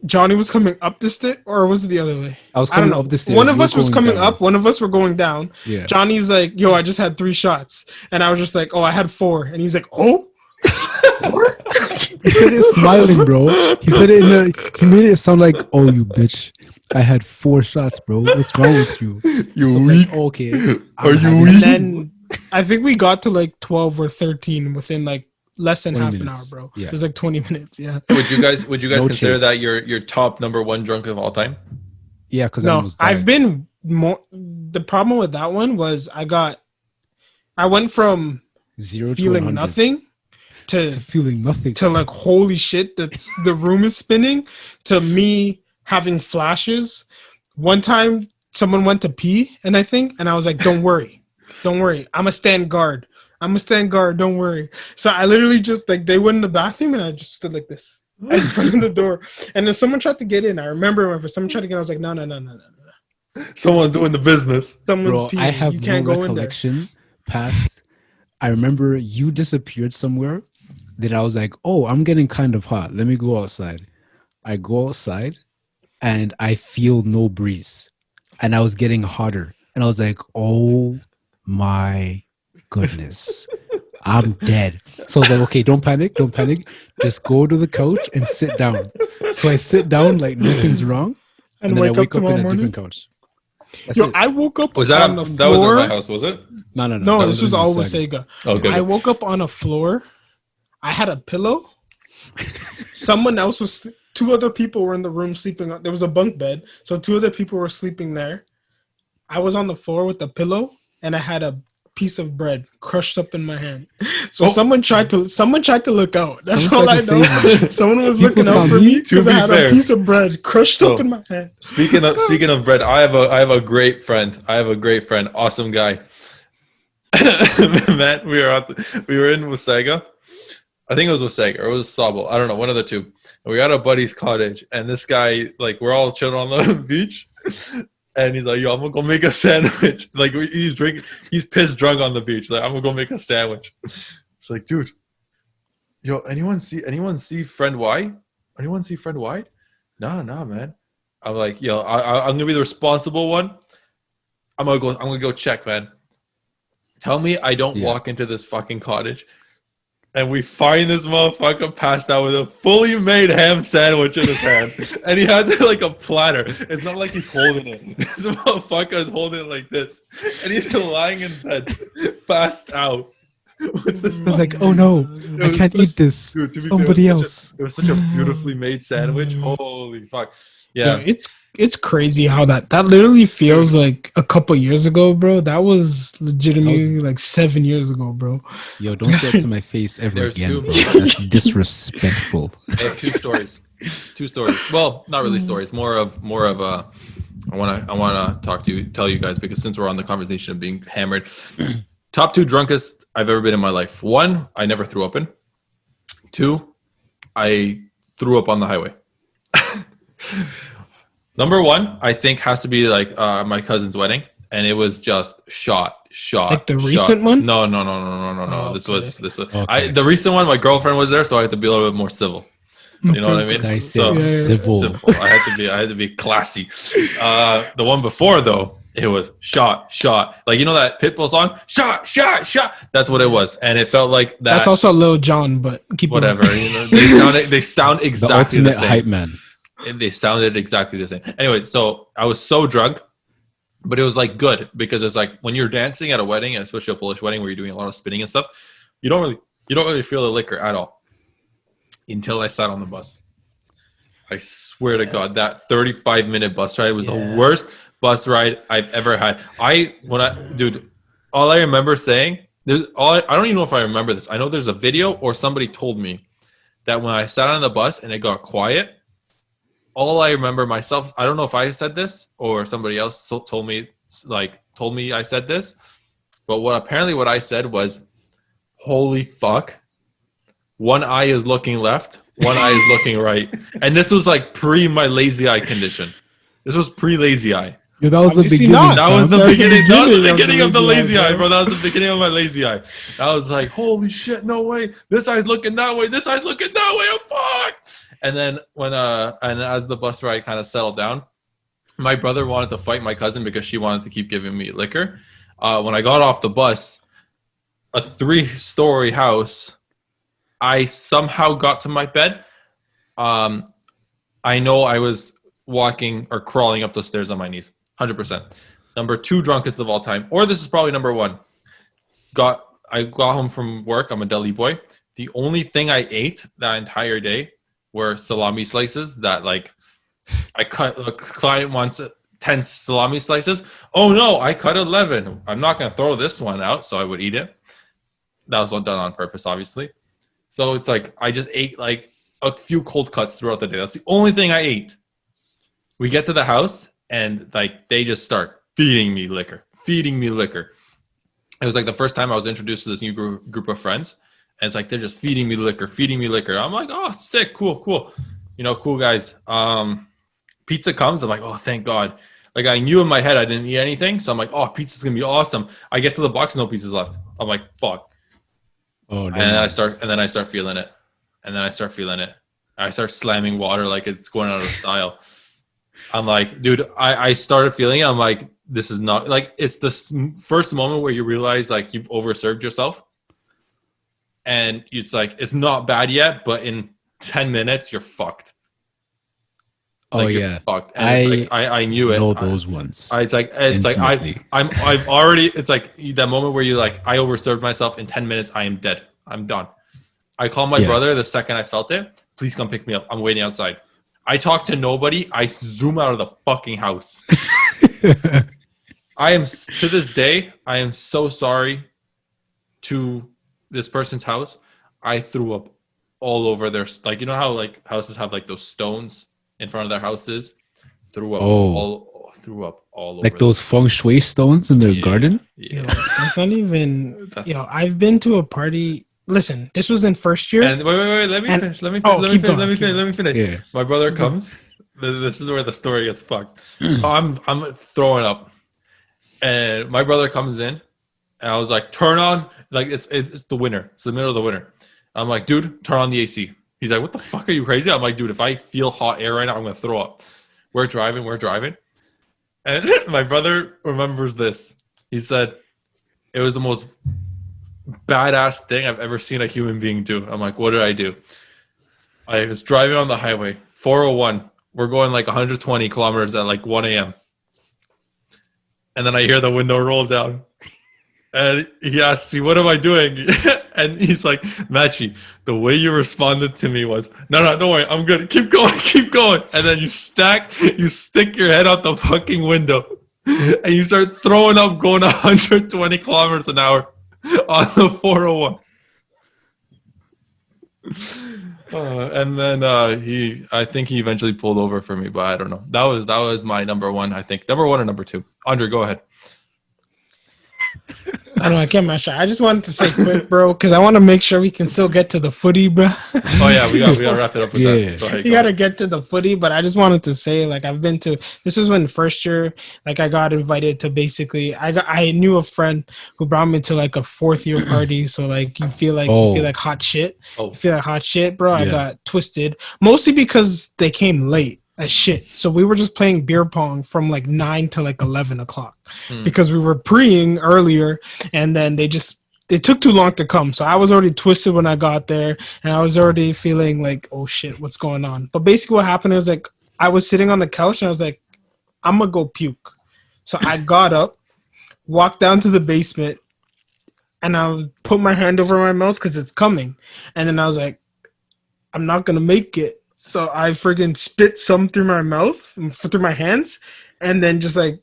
Johnny was coming up the stairs, or was it the other way? I don't know. Up the stairs. One of us was coming up. One of us were going down. Yeah. Johnny's like, "Yo, I just had 3 shots," and I was just like, "Oh, I had 4," and he's like, "Oh." He said it smiling, bro. He said it he made it sound like, "Oh, you bitch. I had 4 shots, bro. What's wrong with you? You weak? Okay. Are you weak?" And then I think we got to 12 or 13 within less than half an hour, bro. Yeah. It was 20 minutes. Yeah. Would you guys consider chase. that your top number 1 drunk of all time? Yeah, because I've been more. The problem with that one was I went from 0 to feeling 100. nothing to feeling nothing to holy shit, the room is spinning, to me having flashes. One time someone went to pee and I was like, don't worry, I'ma stand guard, don't worry. So I literally just they went in the bathroom and I just stood like this in front of the door, and then someone tried to get in. I remember when someone tried to get in, I was like, no. Someone doing the business. Someone's peeing. I have you can't no go in there. Past. I remember you disappeared somewhere. Then I was like, oh, I'm getting kind of hot. Let me go outside. I go outside and I feel no breeze. And I was getting hotter. And I was like, oh my goodness. I'm dead. So I was like, okay, don't panic. Just go to the couch and sit down. So I sit down like nothing's wrong. And then I wake up in a different couch. I woke up on the floor. That was at my house, was it? No, this was all with Sega. Okay. I woke up on a floor. I had a pillow. Someone else was. 2 other people were in the room sleeping. There was a bunk bed, so 2 other people were sleeping there. I was on the floor with a pillow, and I had a piece of bread crushed up in my hand. So someone tried to look out. That's all I know. Someone was looking out for me because I had a piece of bread crushed up in my hand. Speaking of bread, I have a great friend. Awesome guy. Man, we were in Wasaga. I think it was Wasaga or it was Sabo. I don't know, one of the two. And we were at a buddy's cottage, and this guy, like, we're all chilling on the beach. And he's like, yo, I'm gonna go make a sandwich. Like, he's pissed drunk on the beach. Like, I'm gonna go make a sandwich. It's like, dude, yo, anyone see Friend Y? Anyone see Friend Y? Nah, man. I'm like, yo, I'm gonna be the responsible one. I'm gonna go check, man. Tell me I don't walk into this fucking cottage and we find this motherfucker passed out with a fully made ham sandwich in his hand. And he has it like a platter. It's not like he's holding it. This motherfucker is holding it like this. And he's lying in bed, passed out. I was like, oh no, I can't eat this. Dude, somebody else. It was such a beautifully made sandwich. Holy fuck. Yeah. It's crazy how that literally feels like a couple years ago, bro. That was legitimately like 7 years ago, bro. Yo, don't say it to my face ever again, bro. That's disrespectful. I have two stories. Well, not really stories. More of I wanna tell you guys, because since we're on the conversation of being hammered. Top 2 drunkest I've ever been in my life. 1, I never threw up in. 2, I threw up on the highway. Number 1, I think, has to be like my cousin's wedding, and it was just shot. Like the recent one? No. Oh, this was. Okay. The recent one, my girlfriend was there, so I had to be a little bit more civil. You know what I mean? Civil. I had to be classy. The one before, though, it was shot. Like, you know that Pitbull song? Shot. That's what it was, and it felt like that. That's also Lil Jon, but keep whatever. You know, they sound exactly the same. Hype man. They sounded exactly the same. Anyway, so I was so drunk, but it was like good, because it's like when you're dancing at a wedding, especially a Polish wedding where you're doing a lot of spinning and stuff, you don't really feel the liquor at all until I sat on the bus. I swear to God, that 35-minute bus ride was the worst bus ride I've ever had. Dude, all I remember saying, I don't even know if I remember this. I know there's a video, or somebody told me that when I sat on the bus and it got quiet, all I remember myself, I don't know if I said this or somebody else told me I said this, but what I said was, holy fuck, one eye is looking left, one eye is looking right. And this was like pre my lazy eye condition. This was pre-lazy eye. Yeah, that was the beginning. That was the beginning of the lazy eye, bro. That was the beginning of my lazy eye. I was like, holy shit, no way. This eye's looking that way. This eye's looking that way. Oh, fuck. And then as the bus ride kind of settled down, my brother wanted to fight my cousin because she wanted to keep giving me liquor. When I got off the bus, a 3-story house, I somehow got to my bed. I know I was walking or crawling up the stairs on my knees, 100%. Number 2 drunkest of all time, or this is probably number 1. I got home from work. I'm a deli boy. The only thing I ate that entire day were salami slices that, like, I cut. The client wants 10 salami slices. Oh no, I cut 11. I'm not going to throw this one out, so I would eat it. That was done on purpose, obviously. So it's like I just ate like a few cold cuts throughout the day. That's the only thing I ate. We get to the house, and like they just start feeding me liquor. It was like the first time I was introduced to this new group of friends. And it's like, they're just feeding me liquor. I'm like, oh, sick, cool. You know, cool guys. Pizza comes. I'm like, oh, thank God. Like, I knew in my head I didn't eat anything. So I'm like, oh, pizza's going to be awesome. I get to the box, no pizzas left. I'm like, fuck. Oh, and then I start feeling it. I start slamming water like it's going out of style. I'm like, dude, I started feeling it. I'm like, this is not, like, it's the first moment where you realize, like, you've overserved yourself. And it's like, it's not bad yet, but in 10 minutes, you're fucked. Like, you're fucked. And I knew it. Know those ones. It's like that moment where you like, I overserved myself. In 10 minutes, I am dead. I'm done. I called my brother the second I felt it. Please come pick me up. I'm waiting outside. I talk to nobody. I zoom out of the fucking house. I am to this day. I am so sorry to this person's house. I threw up all over their like. You know how like houses have like those stones in front of their houses. Threw up all like over those feng shui stones in their garden. Yeah, that's not even. I've been to a party. Listen, this was in first year. And wait. Let me finish. Yeah. My brother comes. This is where the story gets fucked. So I'm throwing up, and my brother comes in, and I was like, "Turn on!" Like it's the winter. It's the middle of the winter. I'm like, "Dude, turn on the AC." He's like, "What the fuck? Are you crazy?" I'm like, "Dude, if I feel hot air right now, I'm gonna throw up." We're driving, and my brother remembers this. He said, "It was the most badass thing I've ever seen a human being do." I'm like, "What did I do?" I was driving on the highway, 401. We're going like 120 kilometers at like 1 a.m. And then I hear the window roll down. And he asks me, "What am I doing?" And he's like, "Machi, the way you responded to me was, no, don't worry, I'm good. Keep going. And then you stick your head out the fucking window. And you start throwing up going 120 kilometers an hour on the 401. And then I think he eventually pulled over for me, but I don't know. That was my number one, I think. Number one or number two. Andre, go ahead. I don't know. I can't match that. I just wanted to say quick, bro, because I want to make sure we can still get to the footy, bro. Oh yeah, we got to wrap it up with that. Go ahead, you got to get to the footy, but I just wanted to say, like, I've been to. This was when first year, like, I got invited to basically. I knew a friend who brought me to like a fourth year party, so like you feel like hot shit. You feel like hot shit, bro. Yeah. I got twisted mostly because they came late as shit. So we were just playing beer pong from like 9 to like 11 o'clock because we were preing earlier, and then they took too long to come. So I was already twisted when I got there, and I was already feeling like, oh shit, what's going on? But basically what happened is like I was sitting on the couch and I was like, I'm gonna go puke. So I got up, walked down to the basement, and I put my hand over my mouth because it's coming. And then I was like, I'm not gonna make it. So I friggin' spit some through my mouth, through my hands, and then just like,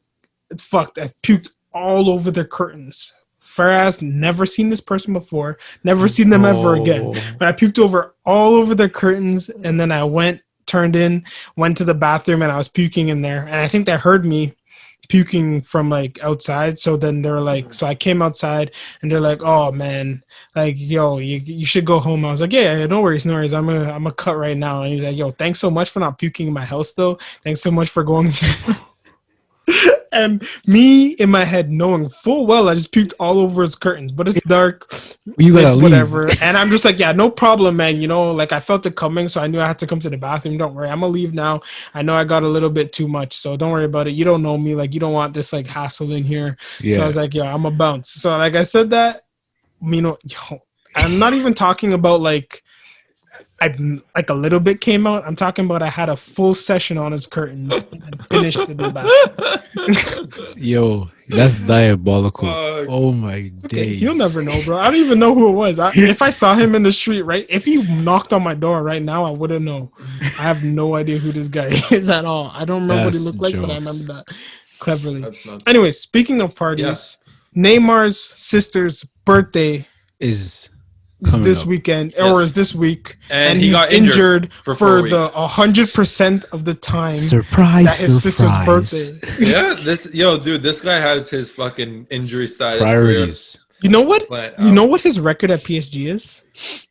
it's fucked. I puked all over the curtains. Faraz, never seen this person before, never seen them ever again. But I puked all over the curtains, and then I went to the bathroom, and I was puking in there. And I think they heard me puking from like outside. So then they're like, so I came outside and they're like, "Oh man, like, yo, you should go home." I was like, yeah, no worries. I'm gonna cut right now. And he's like, "Yo, thanks so much for not puking in my house though. Thanks so much for going." And me in my head knowing full well I just puked all over his curtains, but it's dark, it's whatever. And I'm just like, yeah, no problem, man. You know, like I felt it coming, so I knew I had to come to the bathroom. Don't worry, I'm gonna leave now. I know I got a little bit too much, so don't worry about it. You don't know me, like you don't want this like hassle in here. Yeah. So I was like, yo, I'm a bounce. So like I said that, you know, I'm not even talking about like a little bit came out. I'm talking about I had a full session on his curtains and finished it in the bathroom. Yo, that's diabolical. Oh my days. He'll never know, bro. I don't even know who it was. If I saw him in the street, right? If he knocked on my door right now, I wouldn't know. I have no idea who this guy is at all. I don't remember what he looked like, but I remember that cleverly. Anyway, speaking of parties, Neymar's sister's birthday is this weekend, or is this week, and he got injured for the 100% of the time. Surprise! That his sister's birthday. Yeah, this guy has his fucking injury status. Priorities. You know what? You know what his record at PSG is?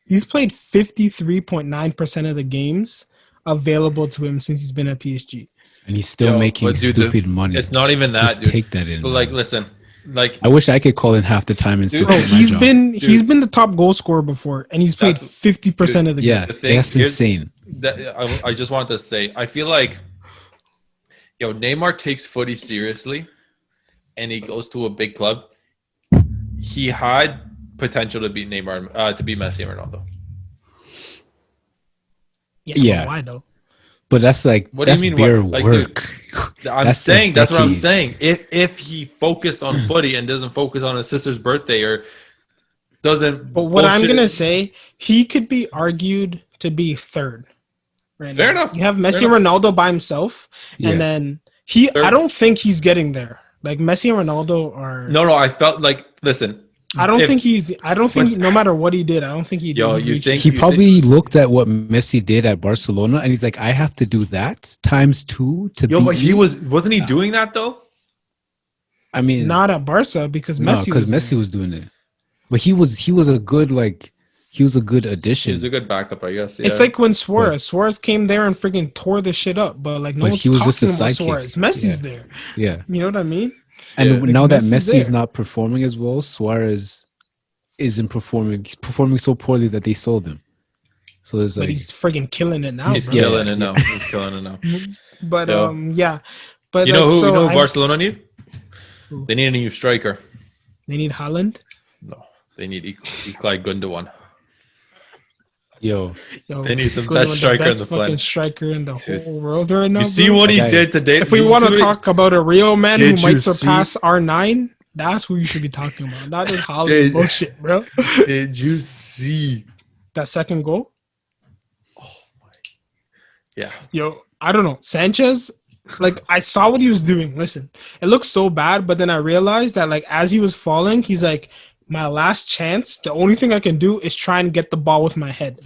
He's played 53.9% of the games available to him since he's been at PSG, and he's still making stupid money. It's not even that, dude. Take that in. But like, listen. Like, I wish I could call in half the time and he's been the top goal scorer before, and he's played 50% of the game. Yeah, that's insane. I just wanted to say, I feel like, Neymar takes footy seriously, and he goes to a big club. He had potential to beat Neymar, to beat Messi and Ronaldo. Yeah. Why though? But that's like, what do you mean? Bare work. Dude, that's what I'm saying. If he focused on footy and doesn't focus on his sister's birthday or doesn't. But what I'm gonna say, he could be argued to be third. Right. Fair enough. You have Messi and Ronaldo by himself, and then I don't think he's getting there. Like Messi and Ronaldo are. No. I felt like listen. I don't think no matter what he did, I don't think he. He probably looked at what Messi did at Barcelona, and he's like, I have to do that times 2 to. But wasn't he doing that though? I mean, not at Barca because Messi was doing it, but he was a good he was a good addition. He was a good backup, I guess. Yeah. It's like when Suarez came there and freaking tore the shit up, but like no one's talking about Suarez. Messi's there. Yeah, you know what I mean. And now that Messi's not performing as well, Suarez isn't performing. He's performing so poorly that they sold him. So there's but he's freaking killing it now. He's killing it now. He's killing it now. But but you know who Barcelona need? They need a new striker. They need Haaland? No, they need Ilkay Gundogan. Yo, they need the best striker in the planet. Striker in the whole world right now. You see what he did today? If we want to talk about a real man who might surpass R9, that's who you should be talking about. Not this Haaland bullshit, bro. Did you see that second goal? Oh my! Yeah. Yo, I don't know. Sanchez. Like I saw what he was doing. Listen, it looked so bad, but then I realized that like as he was falling, he's like, my last chance. The only thing I can do is try and get the ball with my head.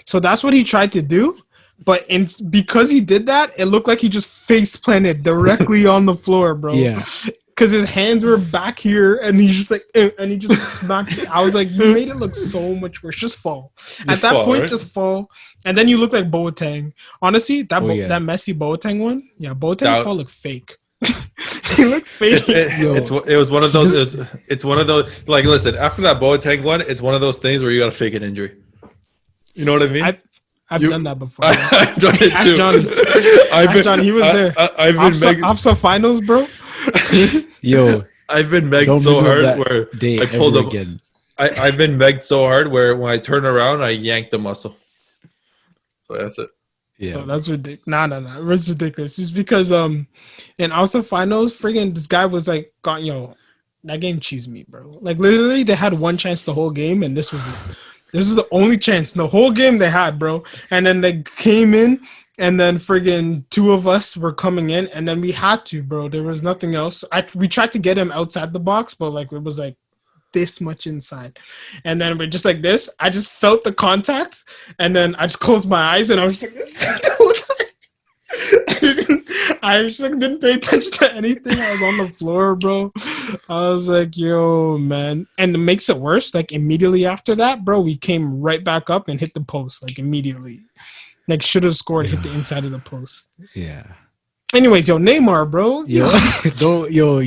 So that's what he tried to do. But because he did that, it looked like he just face planted directly on the floor, bro. Yeah. Because his hands were back here, and he's just like, and he just smacked it. I was like, you made it look so much worse. Just fall. At that point, right? Just fall. And then you look like Boateng. Honestly, that Messi Boateng one, Boateng's fall looked fake. He looked fake. It was one of those. It's one of those. Like, listen, after that Boateng one, it's one of those things where you got to fake an injury. You know what I mean? I've done that before. I've done it too. Ask Johnny. He was there. I've been AFSA finals, bro. Yo, I've been megged so hard where I pulled up. I've been megged so hard where when I turn around, I yank the muscle. So that's it. Yeah, that's ridiculous. Nah. It's ridiculous. It's because in AFSA finals, friggin' this guy was like, that game cheesed me, bro. Like literally, they had one chance the whole game, and this was it. This is the only chance the whole game they had, bro. And then they came in. And then friggin' two of us were coming in, and then we had to, bro. There was nothing else. We tried to get him outside the box, but like it was like this much inside. And then we're just like this. I just felt the contact, and then I just closed my eyes, and I was just like, I just like didn't pay attention to anything. I was on the floor, bro. I was like, yo, man. And it makes it worse. Like immediately after that, bro, we came right back up and hit the post, like immediately. Like should have scored, hit the inside of the post. Yeah. Anyways, Neymar, bro. You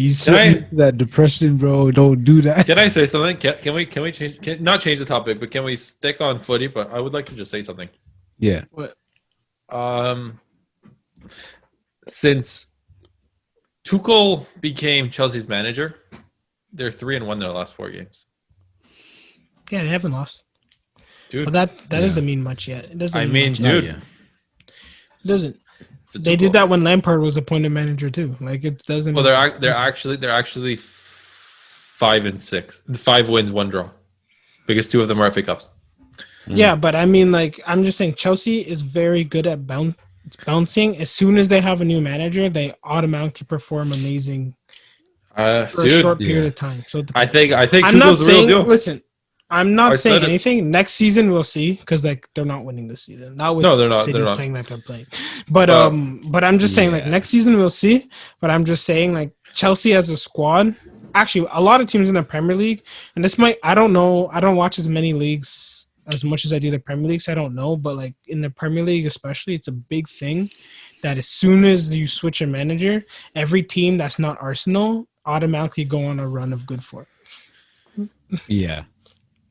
see that depression, bro. Don't do that. Can I say something? Can we change? Not change the topic, but can we stick on footy? But I would like to just say something. Yeah. What? Since Tuchel became Chelsea's manager, they're 3-1 their last 4 games. Yeah, they haven't lost. Dude, but that doesn't mean much yet. It doesn't. Dude, it doesn't. They did that when Lampard was appointed manager too. Like it doesn't. Well, they're actually 5-6, 5 wins, 1 draw, because 2 of them are FA Cups. Yeah, but I mean, like I'm just saying, Chelsea is very good at bouncing. As soon as they have a new manager, they automatically perform amazing for a short period of time. So I think Tuchel's the real deal. Listen. I'm not saying anything. Next season we'll see because like they're not winning this season. They're not. City playing like they're playing. But I'm just saying like next season we'll see. But I'm just saying like Chelsea as a squad. Actually, a lot of teams in the Premier League, and this might I don't know. I don't watch as many leagues as much as I do the Premier League, so I don't know. But like in the Premier League especially, it's a big thing that as soon as you switch a manager, every team that's not Arsenal automatically go on a run of good form. Yeah.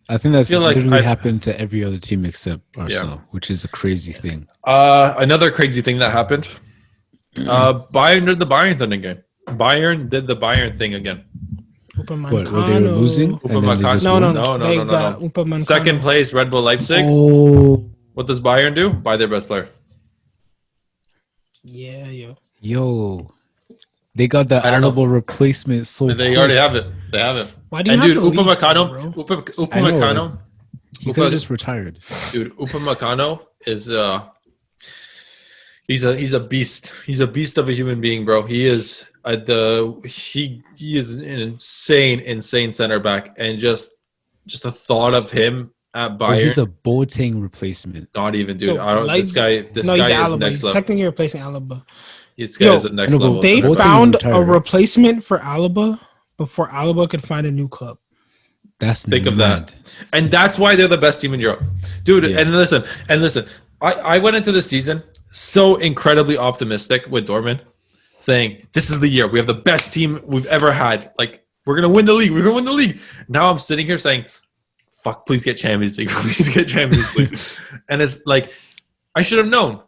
I think that's literally happened to every other team except Arsenal, which is a crazy thing. Another crazy thing that happened. Bayern did the Bayern thing again. Bayern did the Bayern thing again. What, were they losing? No. Second place, Red Bull Leipzig. Oh. What does Bayern do? Buy their best player. Yeah, yo. They got the honorable replacement. They already have it. They have it. Why do you have Upamecano. He could have just retired. Dude, Upamecano is he's a beast. He's a beast of a human being, bro. He is He is an insane center back, and just the thought of him at Bayern. He's a Boateng replacement. Not even, dude. This guy is Alaba. next He's level. Technically replacing Alaba. This guy is the next level. They found a replacement for Alaba before Alaba could find a new club. Think of that, and that's why they're the best team in Europe, dude. Yeah. And listen. I went into the season so incredibly optimistic with Dortmund, saying this is the year we have the best team we've ever had. Like we're gonna win the league. We're gonna win the league. Now I'm sitting here saying, "Fuck, please get Champions League. Please get Champions League." And it's like, I should have known,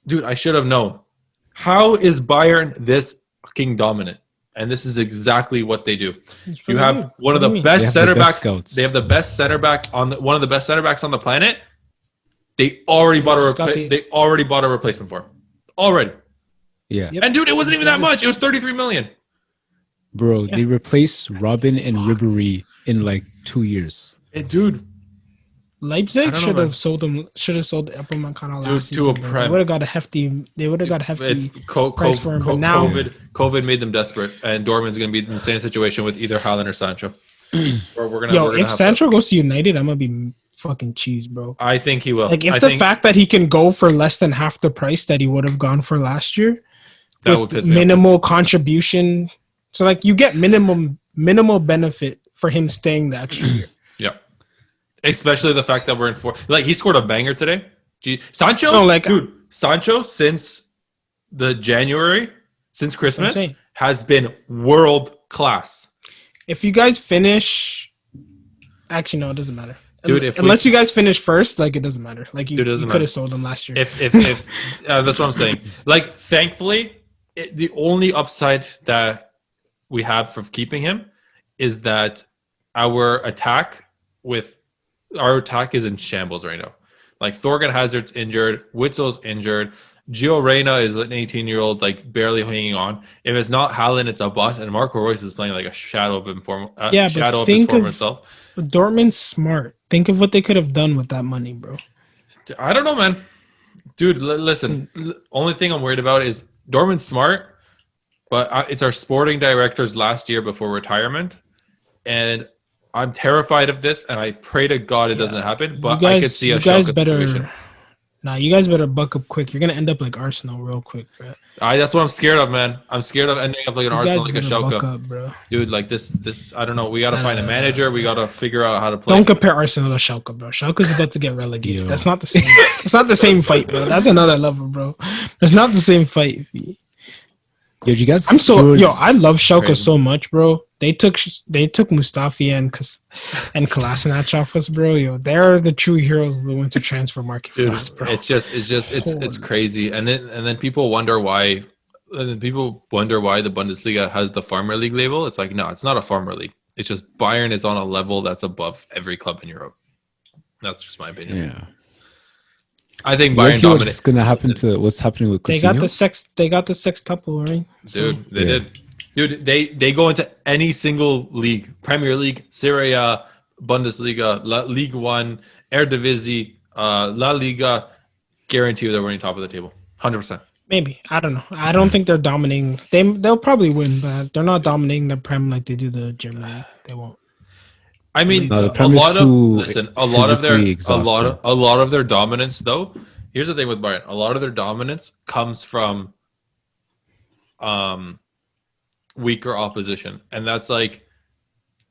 dude. I should have known. How is Bayern this fucking dominant? And this is exactly what they do. You have one of the best center backs. They have the best center back one of the best center backs on the planet. They already bought a replacement for him. Already. Yeah. And dude, it wasn't even that much. It was 33 million. Bro, they replaced Robin and Ribéry in like 2 years. Dude. Leipzig should have sold Upamecano last season. They would have got a hefty. Price for him. But now COVID made them desperate, and Dortmund's going to be in the same situation with either Haaland or Sancho. If Sancho goes to United, I'm gonna be fucking cheese, bro. I think he will. Like the fact that he can go for less than half the price that he would have gone for last year, that would piss me minimal contribution. So like you get minimal benefit for him staying the extra year. Yeah. Especially the fact that we're in 4. Like, he scored a banger today. Sancho? No, like, dude, Sancho since Christmas, has been world class. If you guys finish... Actually, no, it doesn't matter. Dude, unless you guys finish first, like, it doesn't matter. Like, you could have sold him last year. If that's what I'm saying. Like, thankfully, the only upside that we have for keeping him is that our attack is in shambles right now. Like Thorgan Hazard's injured, Witzel's injured, Gio Reyna is an 18-year-old like barely hanging on. If it's not Haaland, it's a bust, and Marco Reus is playing like a shadow of his former self. Dortmund's smart. Think of what they could have done with that money, bro. I don't know, man. Dude, listen. Only thing I'm worried about is Dortmund's smart, but it's our sporting director's last year before retirement, and I'm terrified of this, and I pray to God it doesn't happen. But I could see a Schalke situation. You guys better buck up quick. You're gonna end up like Arsenal real quick, bro. That's what I'm scared of, man. I'm scared of ending up like an Arsenal, like a Schalke. Up, bro. Dude, like this. I don't know. We gotta find a manager. We gotta figure out how to play. Don't compare Arsenal to Schalke, bro. Schalke's about to get relegated. That's not the same. It's not the same fight, bro. That's another level, bro. It's not the same fight. Yo, you guys. I love Schalke so much, bro. They took Mustafi and Kolasinac off us, bro. Yo, they're the true heroes of the winter transfer market for us, bro. It's crazy, and then people wonder why. And then people wonder why the Bundesliga has the Farmer League label. It's like, no, it's not a Farmer League. It's just Bayern is on a level that's above every club in Europe. That's just my opinion. Yeah. I think Bayern dominates. What's going to happen to what's happening with Coutinho? They got the sextuple, right? Dude, they did. Dude, they go into any single league, Premier League, Serie A, Bundesliga, Ligue 1, Eredivisie, La Liga, guarantee you they're winning top of the table. 100%. Maybe. I don't know. I don't think they're dominating. They'll probably win, but they're not dominating the Prem like they do the German League. They won't. I mean, a lot of their dominance, though. Here's the thing with Bayern: a lot of their dominance comes from weaker opposition, and that's like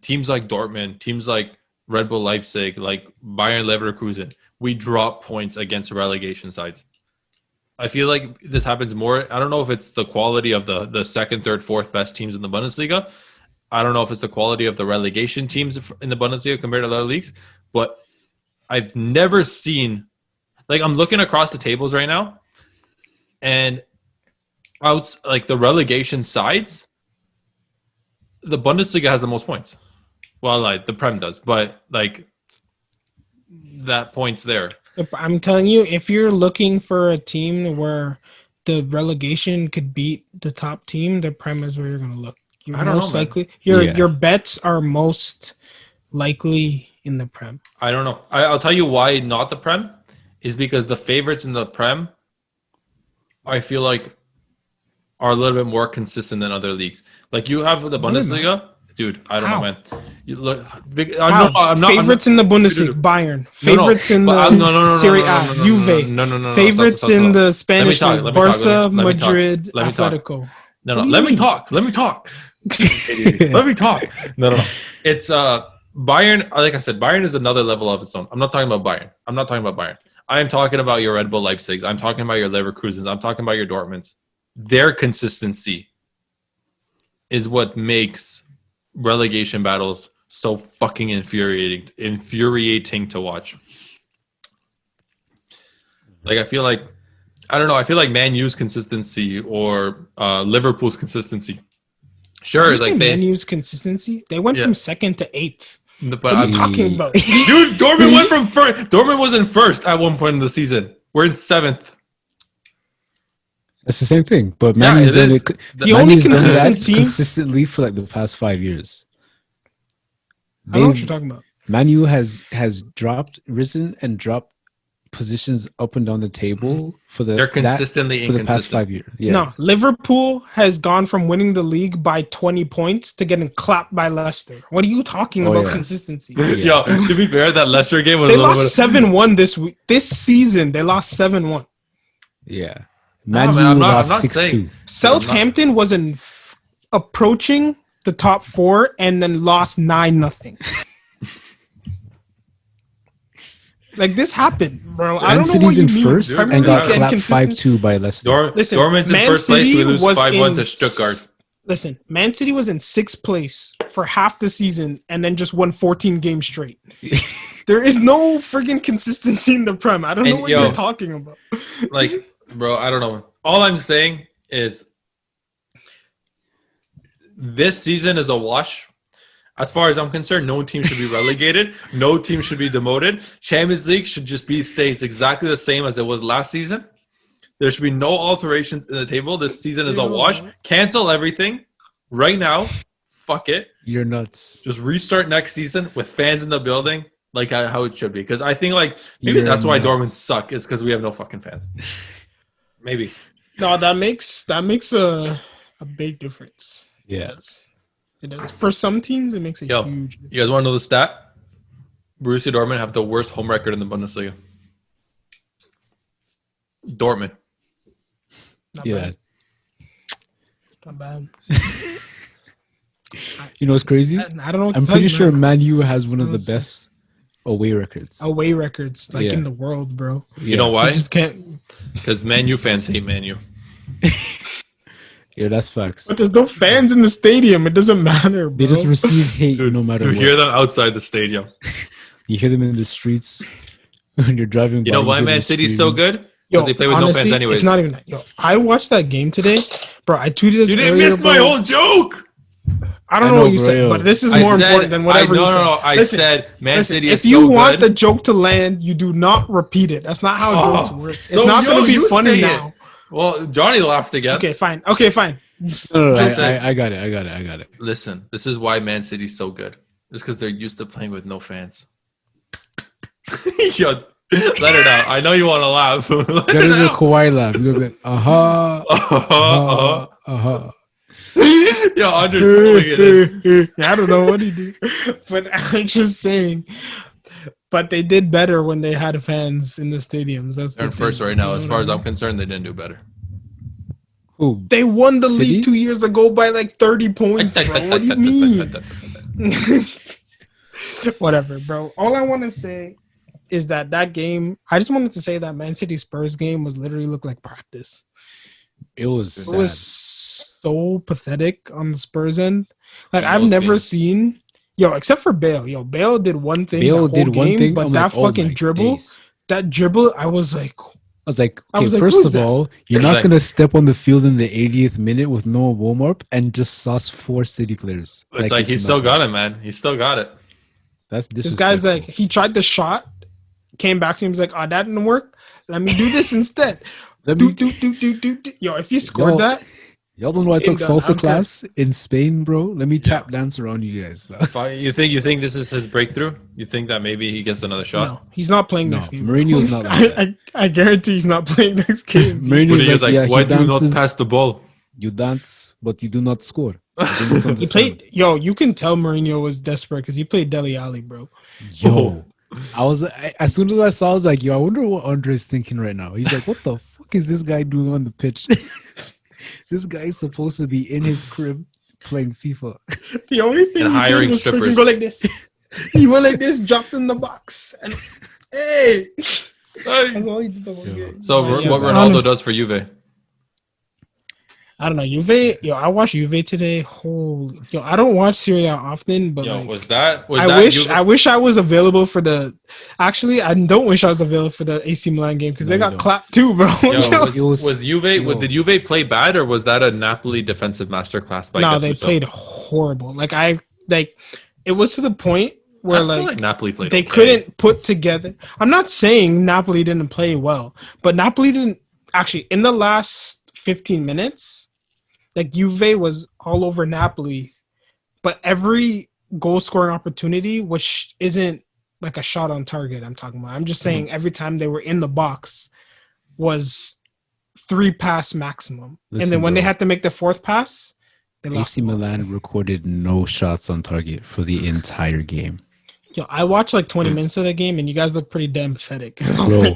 teams like Dortmund, teams like Red Bull Leipzig, like Bayern Leverkusen. We drop points against relegation sides. I feel like this happens more. I don't know if it's the quality of the second, third, fourth best teams in the Bundesliga. I don't know if it's the quality of the relegation teams in the Bundesliga compared to other leagues, but I've never seen, like, I'm looking across the tables right now, and out like the relegation sides, the Bundesliga has the most points. Well, like the Prem does, but like that points there. I'm telling you, if you're looking for a team where the relegation could beat the top team, the Prem is where you're going to look. Your bets are most likely in the Prem. I don't know. I'll tell you why not the Prem is because the favorites in the Prem, I feel like, are a little bit more consistent than other leagues. Like you have the Bundesliga, dude. I don't know, man. You look, I'm not favorites in the Bundesliga, Bayern. Favorites in the Serie A, Juve. Favorites in the Spanish league, Barca, Madrid, Atletico. No, let me talk. Let me talk. No. It's Bayern. Like I said, Bayern is another level of its own. I'm not talking about Bayern. I am talking about your Red Bull Leipzigs. I'm talking about your Leverkusens. I'm talking about your Dortmunds. Their consistency is what makes relegation battles so fucking infuriating to watch. Like I feel like Man U's consistency or Liverpool's consistency. Sure, like Man U's consistency. They went from second to 8th. But what are you talking about? Dude, Dortmund went from first. Dortmund was in first at one point in the season. We're in 7th. That's the same thing. But Man U's done it. The only consistent team consistently for like the past 5 years. I don't know what you're talking about. Man U has risen and dropped positions up and down the table they're consistently for the past 5 years. Yeah. No, Liverpool has gone from winning the league by 20 points to getting clapped by Leicester. What are you talking about consistency? Yo, to be fair, that Leicester game was they lost 7-1 this week. This season, they lost 7-1. Yeah. Man U lost 6-2. Southampton was approaching the top 4 and then lost 9-0. Like this happened, bro. I don't know what you mean. First and got clapped 5-2 by Leicester. Listen, Dortmund's in first place. We lose 5-1 to Stuttgart. Listen, Man City was in 6th place for half the season and then just won 14 games straight. There is no friggin' consistency in the Prem. I don't know what you're talking about. Like, bro, I don't know. All I'm saying is this season is a wash. As far as I'm concerned, no team should be relegated. No team should be demoted. Champions League should just stays exactly the same as it was last season. There should be no alterations in the table. This season is a wash. Cancel everything right now. Fuck it. You're nuts. Just restart next season with fans in the building, like how it should be. Because I think maybe that's why Dortmund suck is because we have no fucking fans. Maybe. No, that makes a big difference. Yeah. It does. For some teams, it makes a huge difference. You guys want to know the stat? Borussia Dortmund have the worst home record in the Bundesliga. Dortmund. Not bad. Not bad. You know what's crazy? I don't know what I'm pretty sure Man U has one of the best away records. In the world, bro. You know why? You just can't. Because Man U fans hate Man U. Yeah, that's facts. But there's no fans in the stadium. It doesn't matter, bro. They just receive hate no matter what. You hear them outside the stadium. You hear them in the streets when you're driving by. You know why Man City's so good? Because they play with no fans anyways. It's not even that. Yo, I watched that game today. Bro, I tweeted this. You didn't miss my whole joke. I don't know what you said, but this is more important than whatever you said. No. I said Man City is so good. If you want the joke to land, you do not repeat it. That's not how jokes work. It's not going to be funny now. Well, Johnny laughed again. Okay, fine. No, I got it. Listen, this is why Man City's so good. It's because they're used to playing with no fans. Yo, let it out. I know you want to laugh. Let it out. Kawhi laugh. You're going Yo, understanding it. I don't know what he did, but I'm just saying. But they did better when they had fans in the stadiums. They're first right now. As far as I'm concerned, they didn't do better. Who? They won the league 2 years ago by like 30 points, bro. What do you mean? Whatever, bro. All I want to say is that game, I just wanted to say that Man City Spurs game was literally looked like practice. It was so pathetic on the Spurs end. Like, I've never seen... except for Bale. Bale did one thing. But that fucking dribble, I was like... first of all, you're not going to step on the field in the 80th minute with no warm-up and just sauce 4 City players. It's like he still got it, man. He still got it. That's disrespectful. This guy's like, he tried the shot, came back to him, he's like, oh, that didn't work. Let me do this instead. Do. Yo, if you scored that... Y'all don't know I took salsa class in Spain, bro? Let me tap dance around you guys. You think this is his breakthrough? You think that maybe he gets another shot? No, he's not playing next game. Mourinho's not like that. I guarantee he's not playing next game. Mourinho's like, why do you not pass the ball? You dance, but you do not score. He played. Yo, you can tell Mourinho was desperate because he played Dele Alli, bro. Yo, as soon as I saw, I was like, yo, I wonder what Andre's thinking right now. He's like, what the fuck is this guy doing on the pitch? This guy is supposed to be in his crib playing FIFA. The only thing and he hiring did was strippers. Go like this. He went like this, dropped in the box, and hey. That's all he did the whole game. So what Ronaldo does for Juve? I don't know. Juve, yo, I watched Juve today. Holy, yo, I don't watch Serie A often, but yo, like, I wish I was available for the. Actually, I don't wish I was available for the AC Milan game because they got clapped too, bro. Was Juve? Did Juve play bad, or was that a Napoli defensive masterclass? No, they played horrible. It was to the point where like Napoli played. They couldn't put together. I'm not saying Napoli didn't play well, but Napoli didn't actually in the last 15 minutes. Like Juve was all over Napoli, but every goal scoring opportunity, which isn't like a shot on target, I'm talking about. I'm just saying every time they were in the box was 3 pass maximum. And then when they had to make the 4th pass, they lost. AC Milan recorded no shots on target for the entire game. Yo, I watched like 20 minutes of the game, and you guys look pretty damn pathetic. Bro,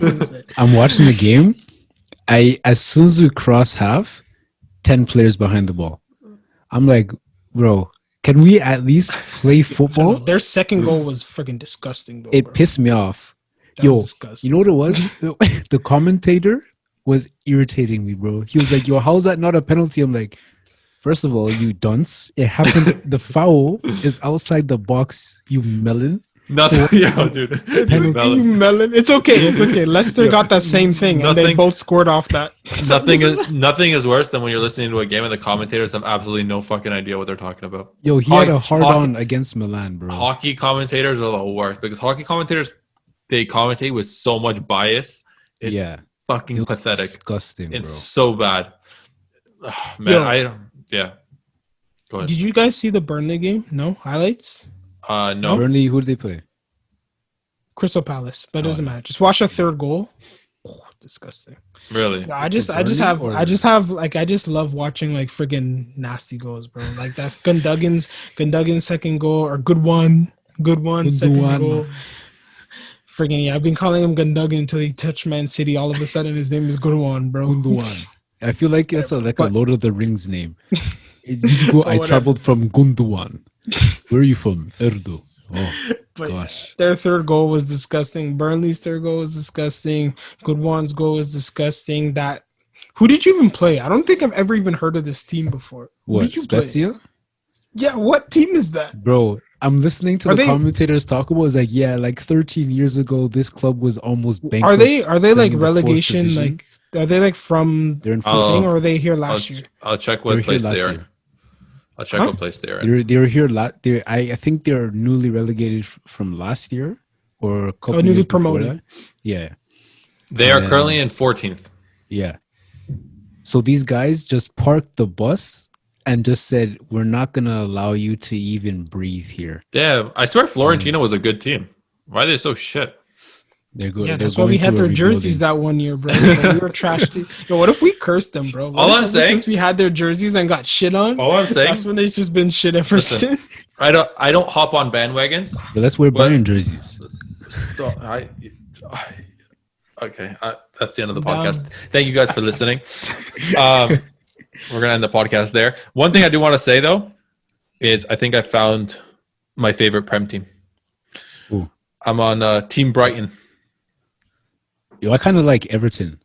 I'm watching the game. As soon as we cross half, 10 players behind the ball. I'm like, bro, can we at least play football? Their second goal was freaking disgusting, though. It pissed me off. Yo, you know what it was? The commentator was irritating me, bro. He was like, yo, how's that not a penalty? I'm like, first of all, you dunce. It happened. The foul is outside the box, you melon. Nothing, dude. Penalty melon. It's okay. Leicester got that same thing, and they both scored off that. Nothing is worse than when you're listening to a game and the commentators have absolutely no fucking idea what they're talking about. Yo, he had a hard-on against Milan, bro. Hockey commentators are the worst because hockey commentators, they commentate with so much bias. It's fucking pathetic. Disgusting, bro. It's so bad. Oh, man, Go ahead. Did you guys see the Burnley game? No highlights. No. Burnley, who did they play? Crystal Palace, but it doesn't matter. Just watch the 3rd goal. Oh, disgusting. Really? Yeah, I just love watching like friggin' nasty goals, bro. Like that's Gundogan's second goal or good one, second goal. Friggin' yeah, I've been calling him Gundogan until he touched Man City. All of a sudden, his name is Gundogan, bro. Gundogan. I feel like that's a Lord of the Rings name. I traveled from Gundogan. Where are you from? Erdo. Oh, gosh. Their 3rd goal was disgusting. Burnley's 3rd goal was disgusting. Goodwan's goal was disgusting. Who did you even play? I don't think I've ever even heard of this team before. What, did you Spezia? Play? Yeah, what team is that? Bro, I'm listening to the commentators talk about. It's like, yeah, like 13 years ago, this club was almost bankrupt. Are they like relegation? Like, are they like from they're in thing, or were they here last year? I'll check what place they are. I'll check what place they are in. They were here. I think they're newly relegated from last year or a couple newly promoted. Yeah. They are currently in 14th. Yeah. So these guys just parked the bus and just said, we're not going to allow you to even breathe here. Yeah. I swear Fiorentina was a good team. Why are they so shit? They're good. Yeah, that's why we had their jerseys that one year, bro. Like, we were trash. Yo, what if we cursed them, bro? All I'm saying, since we had their jerseys and got shit on, that's when they've just been shit ever since. I don't hop on bandwagons. But let's wear Bayern jerseys. Okay, that's the end of the podcast. Thank you guys for listening. We're gonna end the podcast there. One thing I do want to say though is I think I found my favorite Prem team. Ooh. I'm on Team Brighton. Yo, I kind of like Everton.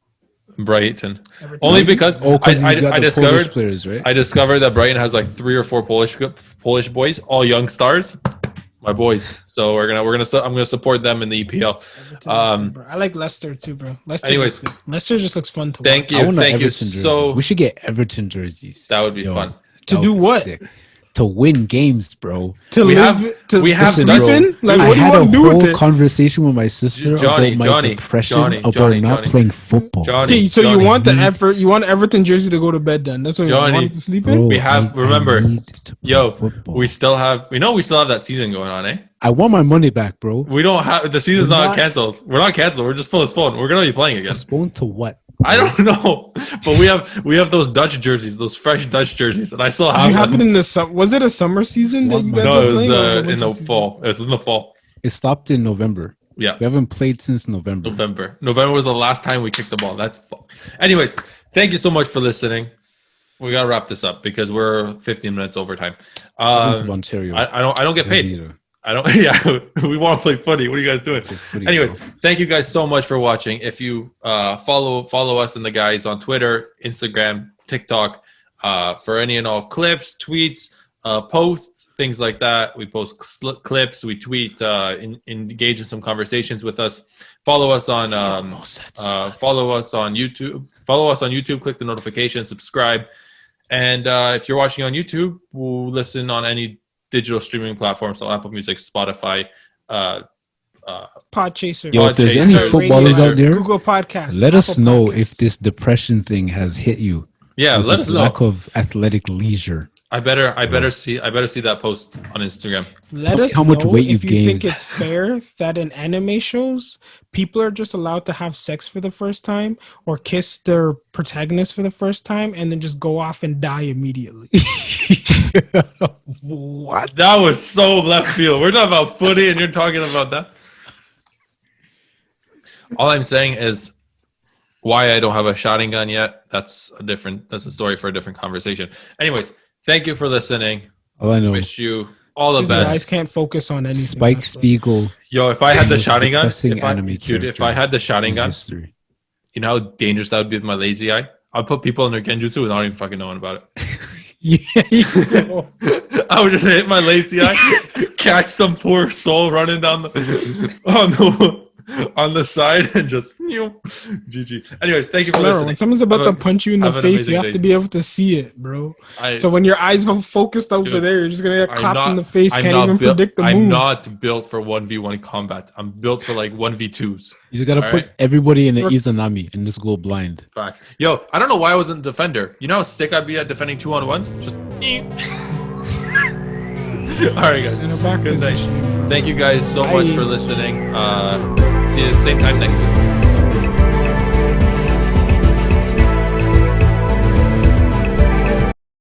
Only because I discovered players, right? I discovered that Brighton has like 3 or 4 Polish boys, all young stars, my boys. So I'm gonna support them in the EPL. I like Leicester too, bro. Leicester just looks fun to watch. Thank you. So we should get Everton jerseys. That would be fun. To do what? Sick. To win games, bro. We have sleeping? Like, I what had a whole conversation with my sister about my depression about not playing football. Okay, so you want you want Everton jersey to go to bed then? That's what you want to sleep in? We have, we still have that season going on, eh? I want my money back, bro. We don't have, the season's not canceled. We're not canceled. We're just postponed. We're going to be playing again. Postponed to what? I don't know, but we have those Dutch jerseys, those fresh Dutch jerseys, and I still have. You have it in the summer. Was it a summer season that you guys no, were it was playing? in the fall. It was in the fall. It stopped in November. Yeah, we haven't played since November. November was the last time we kicked the ball. That's fun. Anyways, thank you so much for listening. We gotta wrap this up because we're 15 minutes over time. Ontario. I don't get paid. I don't. Yeah, we want to play footy. What are you guys doing? Anyways, thank you guys so much for watching. If you follow us and the guys on Twitter, Instagram, TikTok, for any and all clips, tweets, posts, things like that. We post clips. We tweet. Engage in some conversations with us. Follow us on YouTube. Follow us on YouTube. Click the notification. Subscribe. And if you're watching on YouTube, we'll listen on any digital streaming platforms, so Apple Music, Spotify, Podchaser. Yo, if there's any footballers out there, Google Podcasts, let us know if this depression thing has hit you. Yeah, let us know. Lack of athletic leisure. I better see that post on Instagram. Let us know how much weight you've gained. Think it's fair that in anime shows people are just allowed to have sex for the first time or kiss their protagonist for the first time and then just go off and die immediately. What? That was so left field. We're talking about footy and you're talking about that. All I'm saying is why I don't have a shotting gun yet. That's a story for a different conversation. Anyways, thank you for listening. All I know. Wish you all the best. Guys can't focus on anything. Spike Spiegel. Yo, if I had the shotting gun, if I had the shotting gun, you know how dangerous that would be with my lazy eye? I'd put people in their genjutsu without even fucking knowing about it. Yeah, I would just hit my lazy eye, catch some poor soul running down on the side and just GG. Anyways, thank you for listening. When someone's about to punch you in the face, you have to be able to see it, bro. So when your eyes are focused over there, you're just gonna get clapped in the face. Can't even predict the move. I'm not built for 1v1 combat. I'm built for like 1v2s. You just gotta put everybody in an Izanami and just go blind. Facts. Yo, I don't know why I wasn't a defender. You know how sick I'd be at defending 2-on-1s? Just all right, guys. Good night. Thank you guys so much for listening. See you at the same time next week.